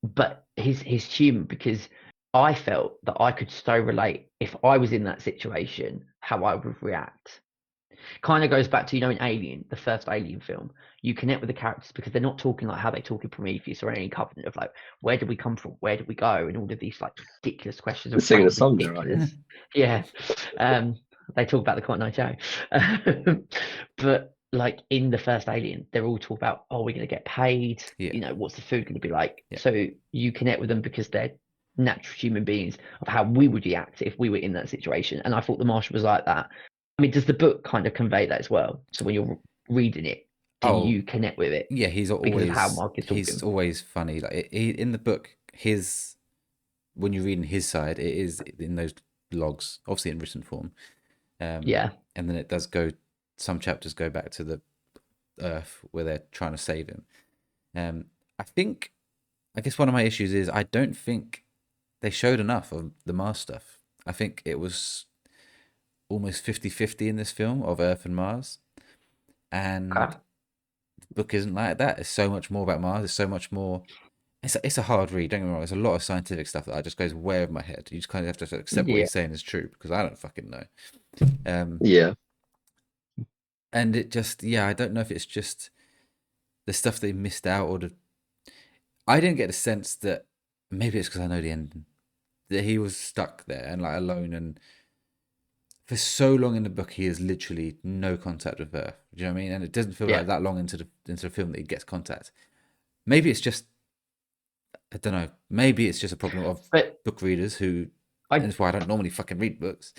But his humour, because I felt that I could so relate if I was in that situation, how I would react. Kind of goes back to, in Alien, the first Alien film, you connect with the characters because they're not talking like how they talk in Prometheus or any Covenant of like, where did we come from, where did we go, and all of these like ridiculous questions. You're singing a song there, aren't you? Yeah. They talk about the Cotton Eye Joe. But like in the first Alien, they're all talking about, oh, we're going to get paid. Yeah. What's the food going to be like? Yeah. So you connect with them because they're natural human beings of how we would react if we were in that situation. And I thought The Martian was like that. I mean, does the book kind of convey that as well? So when you're reading it, do you connect with it? Yeah, he's Because always of how Mark is talking. he's always funny. Like in the book, when you're reading his side, it is in those logs, obviously in written form. Yeah. And then it does go. Some chapters go back to the Earth where they're trying to save him. I guess one of my issues is I don't think they showed enough of the Mars stuff. I think it was almost 50-50 in this film of Earth and Mars. And the book isn't like that. It's so much more about Mars. It's so much more. It's a hard read. Don't get me wrong. There's a lot of scientific stuff that just goes way over my head. You just kind of have to accept what he's saying is true because I don't fucking know. Yeah. And it just, I don't know if it's just the stuff they missed out or I didn't get the sense that maybe it's because I know the ending that he was stuck there and like alone, and for so long in the book he has literally no contact with Earth. Do you know what I mean? And it doesn't feel like that long into the film that he gets contact. Maybe it's just, I don't know. Maybe it's just a problem of book readers and that's why I don't normally fucking read books.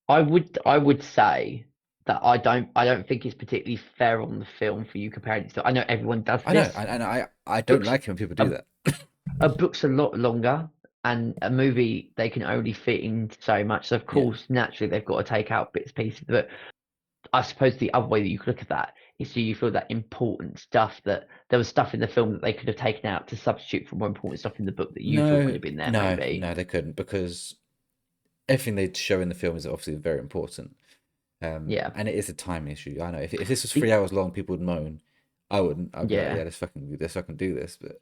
I would say that I don't think it's particularly fair on the film for you comparing it to. I know everyone does this. I don't like it when people do that. A book's a lot longer, and a movie they can only fit in so much. So of course, naturally, they've got to take out bits and pieces. But I suppose the other way that you could look at that is, do you feel that important stuff that there was stuff in the film that they could have taken out to substitute for more important stuff in the book that you thought could have been there? Maybe? No, they couldn't, because everything they show in the film is obviously very important. And it is a time issue. I know if this was 3 hours long, people would moan. I wouldn't. I'd be like, let's fucking do this. But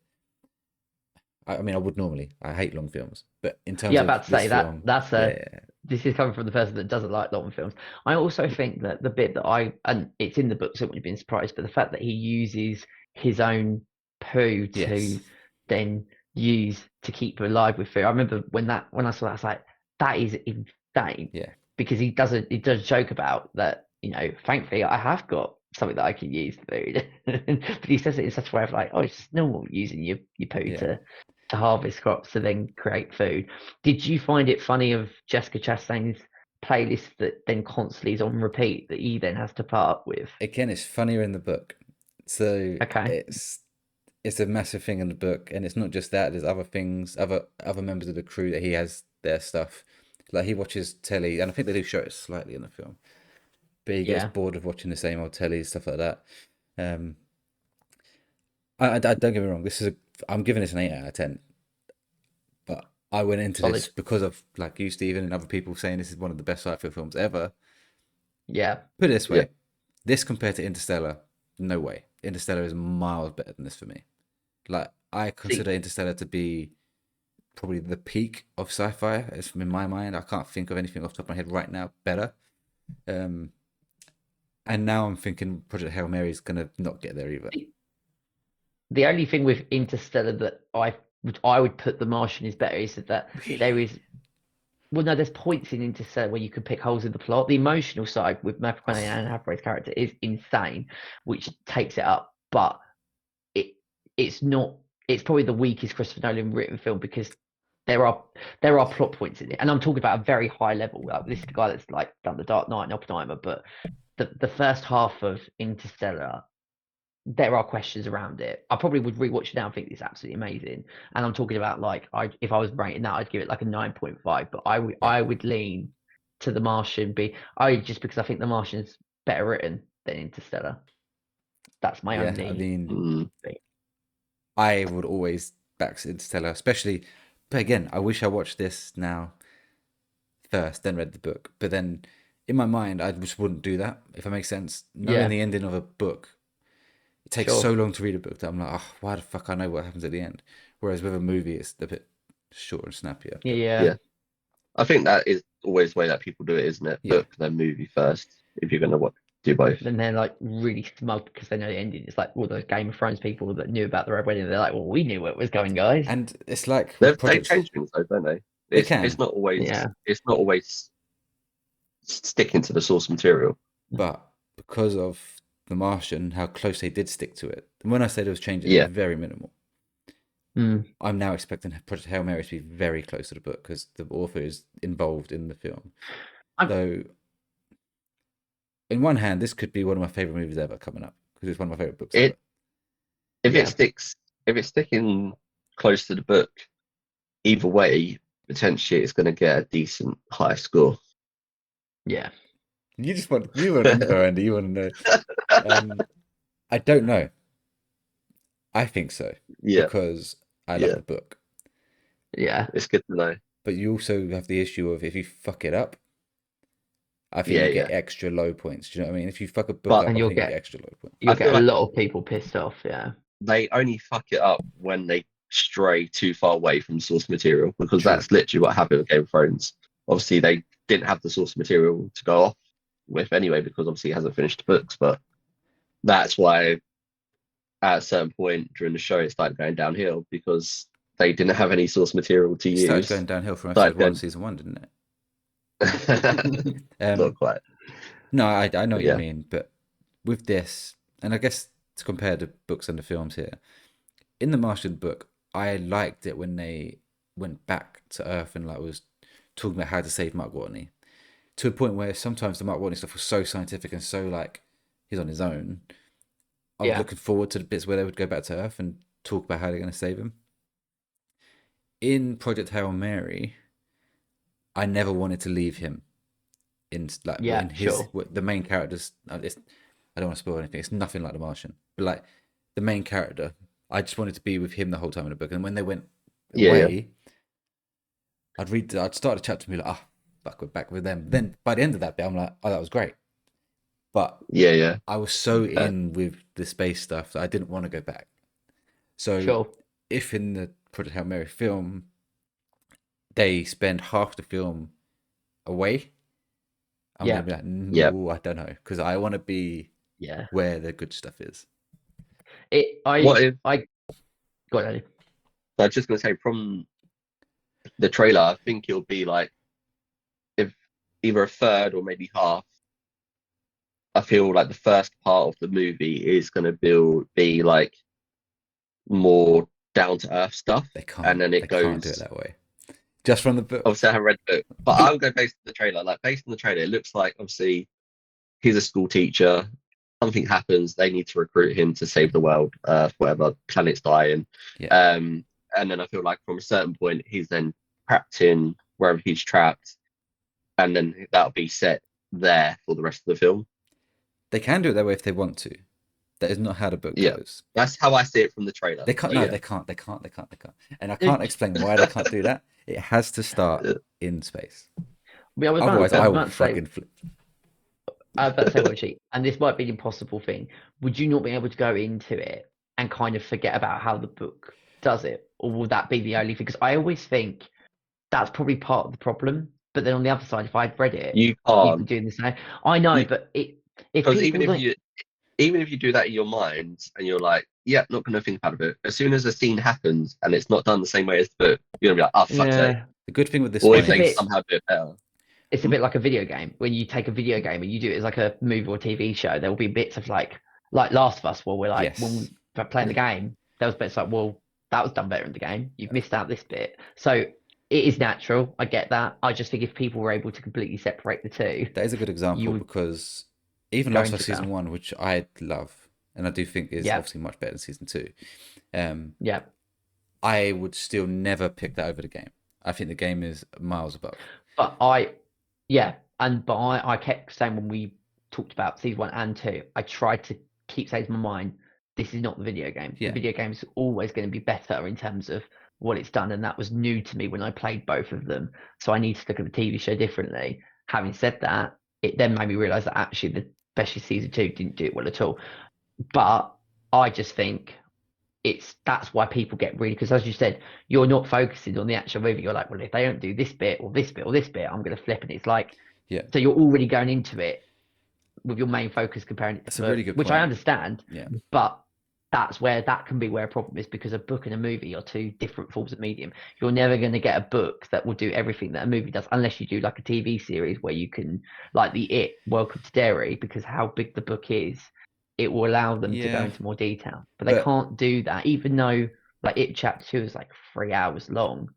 I mean, I would normally. I hate long films, but in terms of about to say film, this is coming from the person that doesn't like long films. I also think that the bit that and it's in the book, so I wouldn't have been surprised, but the fact that he uses his own poo to then use to keep alive with food. I remember when I saw that, I was like, that is insane. Yeah. Because he does joke about that, thankfully I have got something that I can use food. But he says it in such a way of like, oh, it's just normal using your poo to harvest crops to then create food. Did you find it funny of Jessica Chastain's playlist that then constantly is on repeat that he then has to put up with? Again, it's funnier in the book. So it's a massive thing in the book, and it's not just that. There's other things, other members of the crew that he has their stuff. Like he watches telly, and I think they do show it slightly in the film. But he gets bored of watching the same old telly, stuff like that. I don't get me wrong. I'm giving this an 8 out of 10. But I went into this because of like you, Stephen, and other people saying this is one of the best sci-fi films ever. Yeah. Put it this way, this compared to Interstellar, no way. Interstellar is miles better than this for me. Like I consider Interstellar to be probably the peak of sci-fi. It's in my mind. I can't think of anything off the top of my head right now better. And now I'm thinking Project Hail Mary is gonna not get there either. The only thing with Interstellar that I would put The Martian is better is that there is. Well, no, there's points in Interstellar where you can pick holes in the plot. The emotional side with Matthew McConaughey and Anne Hathaway's character is insane, which takes it up. But it's not. It's probably the weakest Christopher Nolan written film because there are plot points in it, and I'm talking about a very high level. Like, this is the guy that's like done The Dark Knight and Oppenheimer, but the first half of Interstellar, there are questions around it. I probably would rewatch it now and think it's absolutely amazing. And I'm talking about like if I was rating that, I'd give it like a 9.5. But I would lean to The Martian just because I think The Martian is better written than Interstellar. That's my only. I mean, I would always back Interstellar, especially. But again, I wish I watched this now first, then read the book. But then in my mind, I just wouldn't do that, if it makes sense. Knowing the ending of a book, it takes so long to read a book that I'm like, oh, why the fuck I know what happens at the end. Whereas with a movie, it's a bit shorter and snappier. Yeah. I think that is always the way that people do it, isn't it? Yeah. Book then movie first if you're gonna do both. Then they're like really smug because they know the ending. It's like all those Game of Thrones people that knew about the Red Wedding. They're like, well, we knew what was going, guys. And it's like They with projects, change things though, don't they? they It's can, not always Yeah. sticking to the source material. but because of The Martian, how close they did stick to it. And when I say there was changes, Yeah. very minimal. Mm. I'm now expecting Project Hail Mary to be very close to the book because the author is involved in the film. So, in one hand, this could be one of my favorite movies ever coming up because it's one of my favorite books ever. If it's sticking close to the book, either way, potentially it's going to get a decent high score. Yeah. You want to know, Andy. You want to know. I don't know. I think so. Yeah. Because I love the book. Yeah. It's good to know. But you also have the issue of if you fuck it up, I think you get extra low points. Do you know what I mean? If you fuck a book up, I think you get extra low points. You'll get a lot of people pissed off, yeah. They only fuck it up when they stray too far away from source material, because that's literally what happened with Game of Thrones. Obviously, they didn't have the source material to go off with anyway, because obviously he hasn't finished the books, but that's why at a certain point during the show it started going downhill, because they didn't have any source material to use. It started going downhill from episode 1, season 1, didn't it? Not quite. No, I know what you mean, but with this, and I guess to compare the books and the films here, in the Martian book, I liked it when they went back to Earth and like was talking about how to save Mark Watney, to a point where sometimes the Mark Watney stuff was so scientific and so like he's on his own. I was looking forward to the bits where they would go back to Earth and talk about how they're going to save him. In Project Hail Mary, I never wanted to leave him in like in his the main characters. I don't want to spoil anything. It's nothing like The Martian, but like the main character, I just wanted to be with him the whole time in the book. And when they went away, I'd start a chapter and be like, fuck, we're back with them. Then by the end of that bit, I'm like, oh, that was great. But I was so in with the space stuff that I didn't want to go back. So if in the Project Hail Mary film they spend half the film away, I'm gonna be like, no, I don't know, because I want to be where the good stuff is. Go on, Eddie. I was just gonna say, from the trailer, I think it'll be like if either a third or maybe half. I feel like the first part of the movie is going to be like more down to earth stuff. They can't, and then they can't do it that way. Just from the book. Obviously, I haven't read the book, but I'll go based on the trailer. Like based on the trailer, it looks like obviously he's a school teacher. Something happens, they need to recruit him to save the world. Whatever, planet's dying. And then I feel like from a certain point, he's then trapped in wherever he's trapped, and then that'll be set there for the rest of the film. They can do it that way if they want to. That is not how the book goes. That's how I see it from the trailer. They can't. No, they can't. And I can't explain why they can't do that. It has to start in space. Otherwise, I will fucking flip. I was about to say, Welchy, and this might be an impossible thing. Would you not be able to go into it and kind of forget about how the book does it, or will that be the only thing? Because I always think that's probably part of the problem. But then on the other side, if I'd read it, you can't. You'd be doing the same. I know, but even if you do that in your mind and you're like, not going to think about it. As soon as a scene happens and it's not done the same way as the book, you're gonna be like, oh fuck's sake. The good thing with this, or if they somehow do it better. It's a bit like a video game. When you take a video game and you do it as like a movie or TV show, there will be bits of like Last of Us, where we're like, when we're playing the game, there was bits like, well, that was done better in the game. You've missed out this bit. So it is natural. I get that. I just think if people were able to completely separate the two, that is a good example, because even Last of Us season 1, which I love and I do think is obviously much better than season 2. I would still never pick that over the game. I think the game is miles above. But I kept saying when we talked about season 1 and 2, I tried to keep saying to my mind, this is not the video game. The video game is always going to be better in terms of what it's done, and that was new to me when I played both of them. So I need to look at the TV show differently. Having said that, it then made me realise that actually especially season 2 didn't do it well at all. But I just think that's why people get really, because as you said, you're not focusing on the actual movie. You're like, well, if they don't do this bit or this bit or this bit, I'm going to flip. And it's like, Yeah. so you're already going into it with your main focus comparing it to That's the a book, really good which point. I understand. Yeah. But that can be where a problem is, because a book and a movie are two different forms of medium. You're never going to get a book that will do everything that a movie does, unless you do like a TV series where you can, like Welcome to Derry, because how big the book is, it will allow them to go Yeah. into more detail. But they can't do that, even though like It Chapter 2 is like 3 hours long.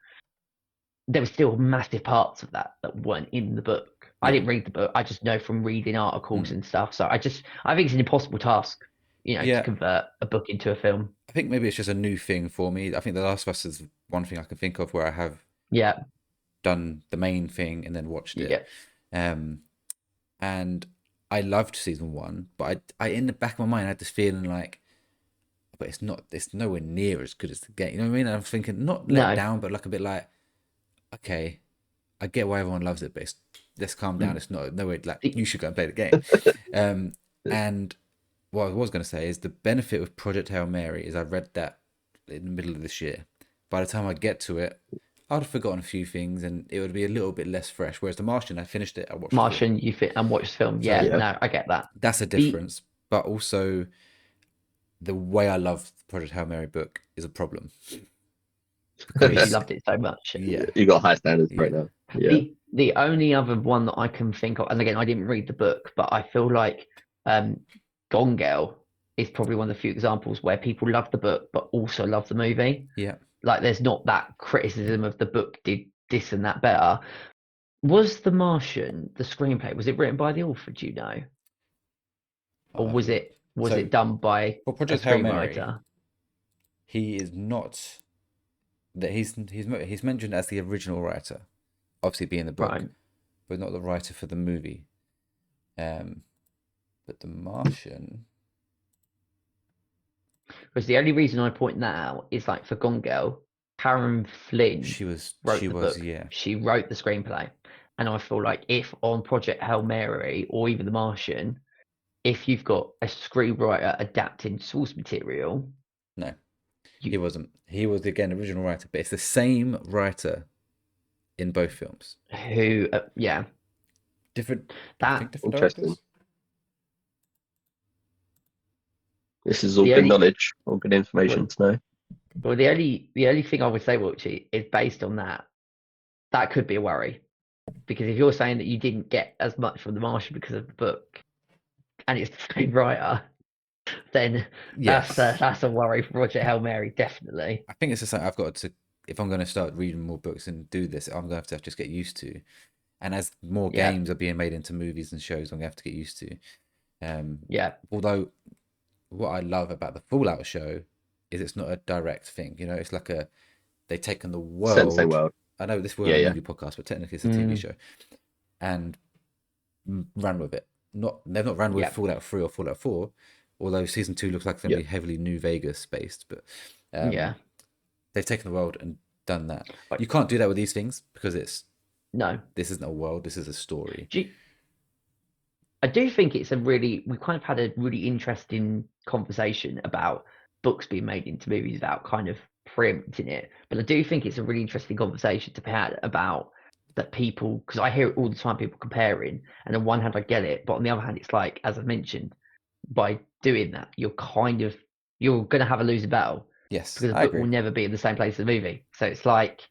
There were still massive parts of that weren't in the book. I didn't read the book. I just know from reading articles and stuff. So I think it's an impossible task, to convert a book into a film. I think maybe it's just a new thing for me. I think The Last of Us is one thing I can think of where I have done the main thing and then watched it. And I loved season 1, but I in the back of my mind I had this feeling like, but it's nowhere near as good as the game. You know what I mean? And I'm thinking not let down, but like a bit like, okay, I get why everyone loves it, but let's calm down. It's not nowhere like you should go and play the game. And what I was going to say is the benefit of Project Hail Mary is I read that in the middle of this year. By the time I get to it, I'd have forgotten a few things and it would be a little bit less fresh. Whereas The Martian, I finished it, I watched Martian, you fit and watched the film. No, I get that. That's a difference. But also, the way I love the Project Hail Mary book is a problem. Because you loved it so much. Yeah, you got high standards right now. Yeah. The only other one that I can think of, and again, I didn't read the book, but I feel like Gone Girl is probably one of the few examples where people love the book but also love the movie. Yeah. Like there's not that criticism of the book did this and that better. Was The Martian, the screenplay, was it written by the author, do you know? Or was it done by a screenwriter? He is not that he's mentioned as the original writer, obviously being the book, but not the writer for the movie. But The Martian, because the only reason I point that out is like for Gone Girl, Karen Flynn wrote the book. Yeah. She wrote the screenplay. And I feel like if on Project Hail Mary or even The Martian, if you've got a screenwriter adapting source material. No, he wasn't. He was, again, original writer, but it's the same writer in both films. Who, Different. That interesting. Directors. This is all good knowledge, all good information to know. Well, the only thing I would say, Welchy, is based on that. That could be a worry, because if you're saying that you didn't get as much from The Martian because of the book, and it's the same writer, then that's a worry for Project Hail Mary, definitely. I think it's just something I've got to, if I'm going to start reading more books and do this, I'm going to have to just get used to. And as more games are being made into movies and shows, I'm going to have to get used to. Although what I love about the Fallout show is it's not a direct thing. You know, it's like they've taken the world. Sensei world. I know this was a movie podcast, but technically it's a TV show, and ran with it. They've not ran with Fallout 3 or Fallout 4, although season 2 looks like it's going to be heavily New Vegas based. But they've taken the world and done that. You can't do that with these things because this isn't a world. This is a story. I do think we kind of had a really interesting conversation about books being made into movies without kind of preempting it. But I do think it's a really interesting conversation to be had about that people, because I hear it all the time, people comparing, and on one hand I get it, but on the other hand it's like, as I mentioned, by doing that, you're going to have a losing battle. Yes, because the book will never be in the same place as the movie. So it's like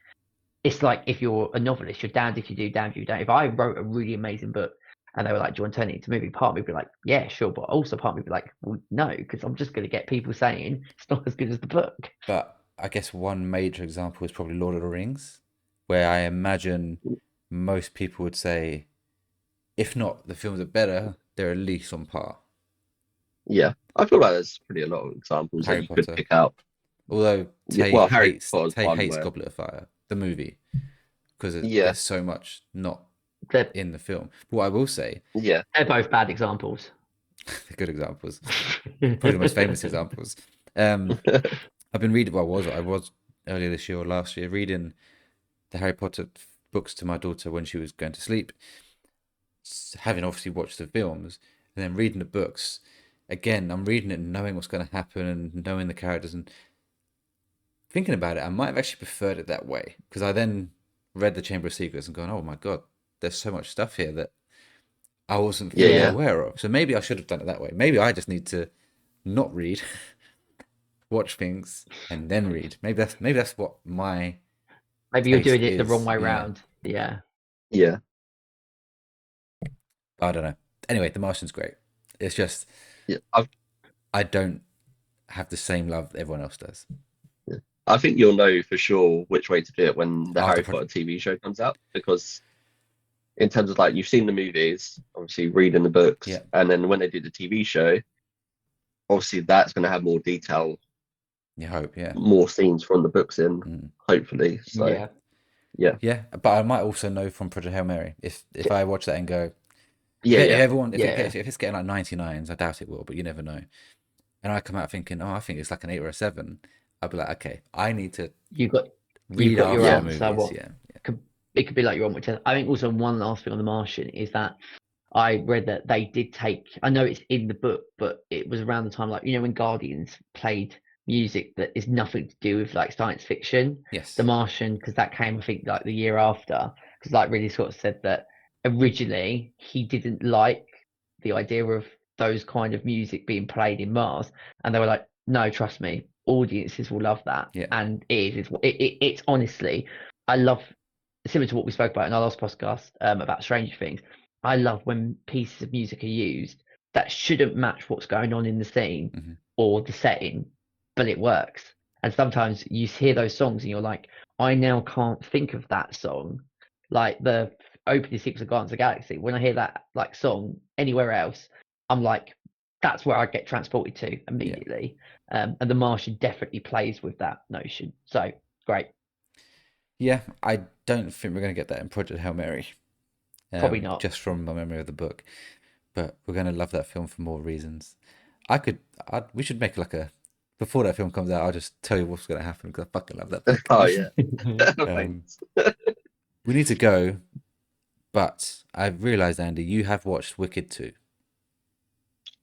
if you're a novelist, you're damned if you do, damned if you don't. If I wrote a really amazing book and they were like, do you want to turn it into a movie? Part of me would be like, yeah, sure. But also part of me would be like, well, no, because I'm just going to get people saying it's not as good as the book. But I guess one major example is probably Lord of the Rings, where I imagine most people would say, if not the films are better, they're at least on par. Yeah, I feel like there's pretty a lot of examples that you could pick out. Although Tay hates Goblet of Fire, the movie, because there's so much not in the film. But what I will say, they're both bad examples. They're good examples, probably the most famous examples. I've been reading. Well, I was earlier this year or last year reading the Harry Potter books to my daughter when she was going to sleep. Having obviously watched the films and then reading the books again, I'm reading it and knowing what's going to happen and knowing the characters, and thinking about it, I might have actually preferred it that way because I then read the Chamber of Secrets and gone, oh my god, there's so much stuff here that I wasn't fully Yeah. aware of. So maybe I should have done it that way. Maybe I just need to not read, watch things, and then read. Maybe that's what my Maybe you're doing taste it the wrong is. way Yeah. round. Yeah. Yeah. I don't know. Anyway, The Martian's great. It's just Yeah. I don't have the same love that everyone else does. I think you'll know for sure which way to do it when the After Harry Potter TV show comes out, because in terms of like you've seen the movies, obviously reading the books, Yeah. and then when they do the TV show, obviously that's going to have more detail, You hope, yeah. more scenes from the books in, hopefully. So Yeah. But I might also know from Project Hail Mary if I watch that and go, yeah, if it's getting like 99s, I doubt it will, but you never know. And I come out thinking, oh, I think it's like an 8 or a 7. I'll be like, okay, I need to You've got read your after the answer. movies. What it could be like you're on with 10. I think also one last thing on The Martian is that I read that they did take. I know it's in the book, but it was around the time, like, you know, when Guardians played music that is nothing to do with like science fiction. Yes. The Martian, because that came, I think, like the year after, because like really sort of said that originally he didn't like the idea of those kind of music being played in Mars, and they were like, no, trust me, audiences will love that. Yeah. And it's honestly, I love, similar to what we spoke about in our last podcast about Stranger Things. I love when pieces of music are used that shouldn't match what's going on in the scene or the setting, but it works. And sometimes you hear those songs and you're like, I now can't think of that song. Like the opening sequence of Guardians of the Galaxy, when I hear that like song anywhere else, I'm like, that's where I get transported to immediately. And The Martian definitely plays with that notion. So great. Yeah, I don't think we're going to get that in Project Hail Mary. Probably not. Just from my memory of the book. But we're going to love that film for more reasons. We should make like before that film comes out, I'll just tell you what's going to happen because I fucking love that book. Oh, yeah. We need to go, but I've realised, Andy, you have watched Wicked 2.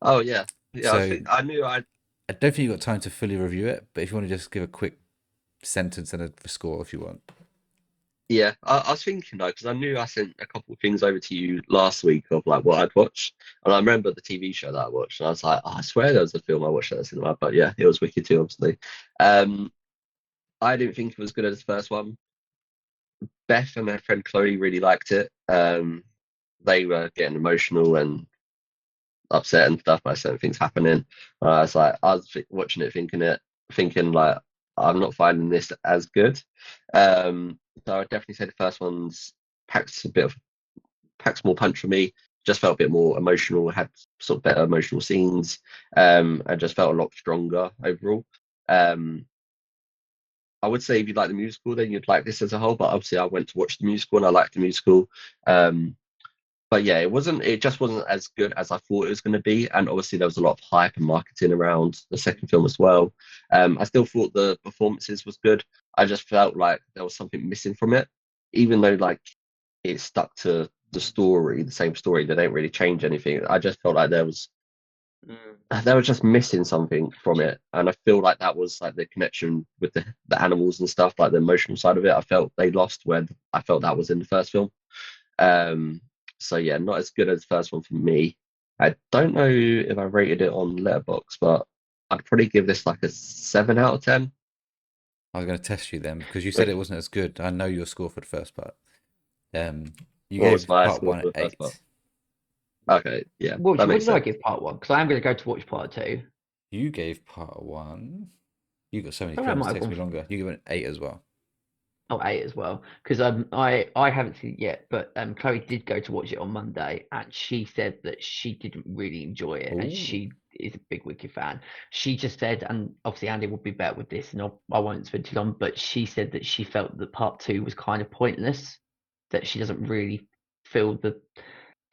Oh, yeah. Yeah, So, I knew I don't think you've got time to fully review it, but if you want to just give a quick sentence and a score if you want. Yeah, I was thinking though, because I knew I sent a couple of things over to you last week of like what I'd watched, and I remember the TV show that I watched, and I was like, oh, I swear there was a film I watched at the cinema, but yeah, it was Wicked 2, obviously. I didn't think it was good as the first one. Beth and her friend Chloe really liked it. They were getting emotional and upset and stuff by certain things happening. I was watching it, thinking like, I'm not finding this as good. So I'd definitely say the first one's packs more punch for me. Just felt a bit more emotional, had sort of better emotional scenes, and just felt a lot stronger overall. I would say if you like the musical, then you'd like this as a whole. But obviously, I went to watch the musical and I liked the musical. But yeah, it just wasn't as good as I thought it was going to be. And obviously there was a lot of hype and marketing around the second film as well. I still thought the performances was good. I just felt like there was something missing from it, even though like it stuck to the same story. They don't really change anything. I just felt like they were just missing something from it. And I feel like that was like the connection with the animals and stuff, like the emotional side of it. I felt they lost where I felt that was in the first film. So yeah, not as good as the first one for me. I don't know if I rated it on Letterboxd, but I'd probably give this like a 7 out of 10. I was going to test you then because you said it wasn't as good. I know your score for the first part. You gave part 1 at 8. Okay, yeah. What did I give part 1? Because I am going to go to watch part 2. You gave part 1. You got so many films. It takes me longer. You give it an 8 as well. Oh, 8 as well, because I haven't seen it yet, but Chloe did go to watch it on Monday, and she said that she didn't really enjoy it. Ooh. And she is a big Wicked fan. She just said, and obviously Andy will be better with this, and I won't spend too long, but she said that she felt that part 2 was kind of pointless, that she doesn't really feel the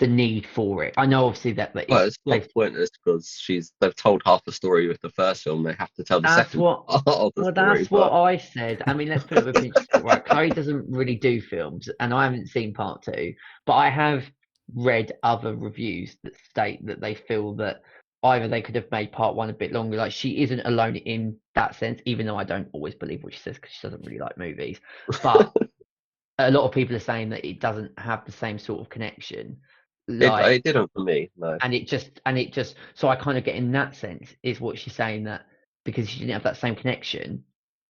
need for it. I know obviously that it's not pointless because they've told half the story with the first film. They have to tell the second part of the story. That's what I said. I mean, let's put it with a pinch of salt, right? Chloe doesn't really do films, and I haven't seen part 2, but I have read other reviews that state that they feel that either they could have made part one a bit longer. Like, she isn't alone in that sense, even though I don't always believe what she says because she doesn't really like movies. But a lot of people are saying that it doesn't have the same sort of connection. Like, it didn't for me, no. and it just so I kind of get in that sense is what she's saying, that because she didn't have that same connection,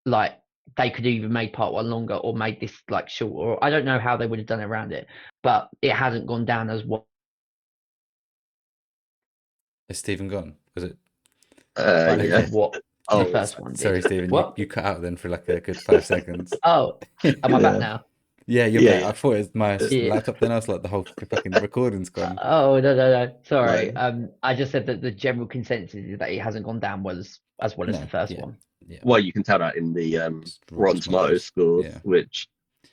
like they could either made part one longer or made this like shorter, or I don't know how they would have done it around it, but it hasn't gone down as what. Is Stephen gone? Was it? Yeah. What the first one did. Sorry, Stephen. What? You cut out then for like a good 5 seconds. Oh, am I back now? Yeah, you're back. I thought it was my Yeah. laptop. Then I was like, the whole fucking recording's gone. Oh, no. Sorry. No. I just said that the general consensus is that it hasn't gone down as well as the first one. Yeah. Well, you can tell that in the Rotten Tomatoes scores, which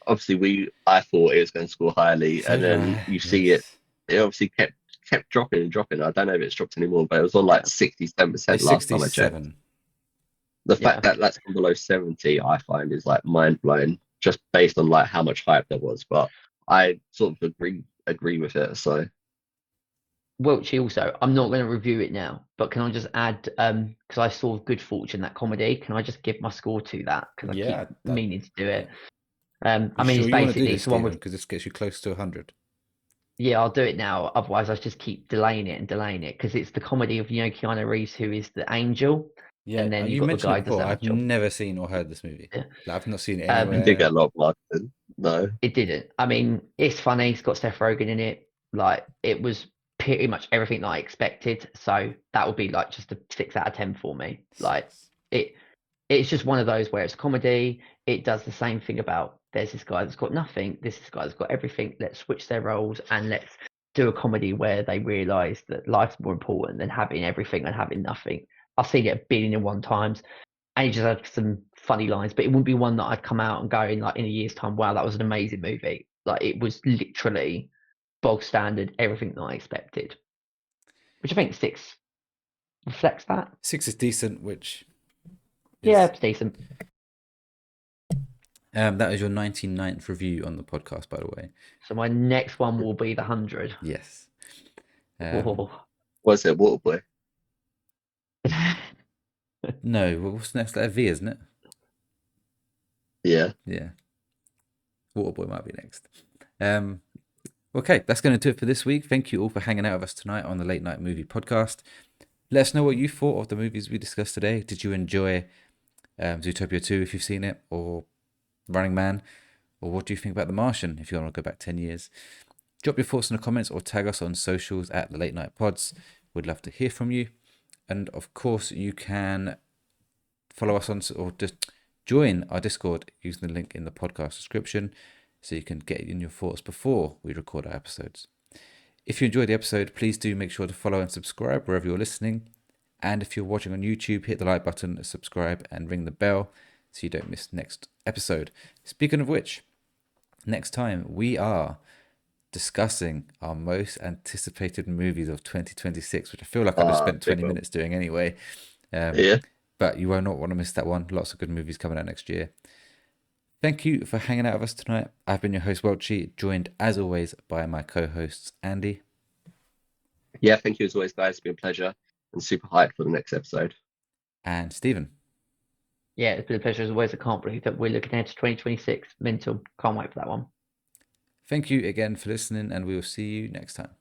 obviously I thought it was going to score highly, So and then you see it obviously kept dropping and dropping. I don't know if it's dropped anymore, but it was on like 67% last time I checked. The fact that that's below 70, I find, is like mind blowing, just based on like how much hype there was. But I sort of agree with it. So, Welchy also, I'm not going to review it now, but can I just add, because I saw Good Fortune, that comedy, can I just give my score to that? Because I keep meaning to do it. I mean, it's basically it's the one with, because this gets you close to 100. Yeah, I'll do it now. Otherwise, I just keep delaying it because it's the comedy of Keanu Reeves, who is the angel. Yeah, and then you got mentioned the guy it before. I've job. never seen or heard this movie. Yeah. Like, I've not seen it anywhere. It didn't get a lot of marketing. No, it didn't. I mean, it's funny. It's got Seth Rogen in it. Like, it was pretty much everything that I expected. So that would be like just a 6 out of 10 for me. Like, it's just one of those where it's a comedy. It does the same thing about there's this guy that's got nothing. This guy that's got everything. Let's switch their roles and let's do a comedy where they realise that life's more important than having everything and having nothing. I've seen it 1,000,001 times, and it just had some funny lines, but it wouldn't be one that I'd come out and go in like in a year's time, wow, that was an amazing movie. Like, it was literally bog standard, everything that I expected, which I think 6 reflects that. 6 is decent, which it's decent. That is your 99th review on the podcast, by the way. So my next one will be the 100. Yes. Was it Waterboy? No, what's next? Letter V, isn't it? Yeah. Waterboy might be next. Okay, that's going to do it for this week. Thank you all for hanging out with us tonight on the Late Night Movie Podcast. Let us know what you thought of the movies we discussed today. Did you enjoy Zootopia 2 if you've seen it, or Running Man, or what do you think about The Martian if you want to go back 10 years? Drop your thoughts in the comments or tag us on socials at the Late Night Pods. We'd love to hear from you. And of course, you can follow us on or just join our Discord using the link in the podcast description so you can get in your thoughts before we record our episodes. If you enjoyed the episode, please do make sure to follow and subscribe wherever you're listening. And if you're watching on YouTube, hit the like button, subscribe, and ring the bell so you don't miss next episode. Speaking of which, next time we are discussing our most anticipated movies of 2026, which I feel like I've just spent 20 minutes doing anyway. But you will not want to miss that one. Lots of good movies coming out next year. Thank you for hanging out with us tonight. I've been your host, Welchy, joined as always by my co-hosts, Andy. Yeah, thank you as always, guys. It's been a pleasure and super hyped for the next episode. And Stephen. Yeah, it's been a pleasure as always. I can't believe that we're looking ahead to 2026. Mental. Can't wait for that one. Thank you again for listening, and we will see you next time.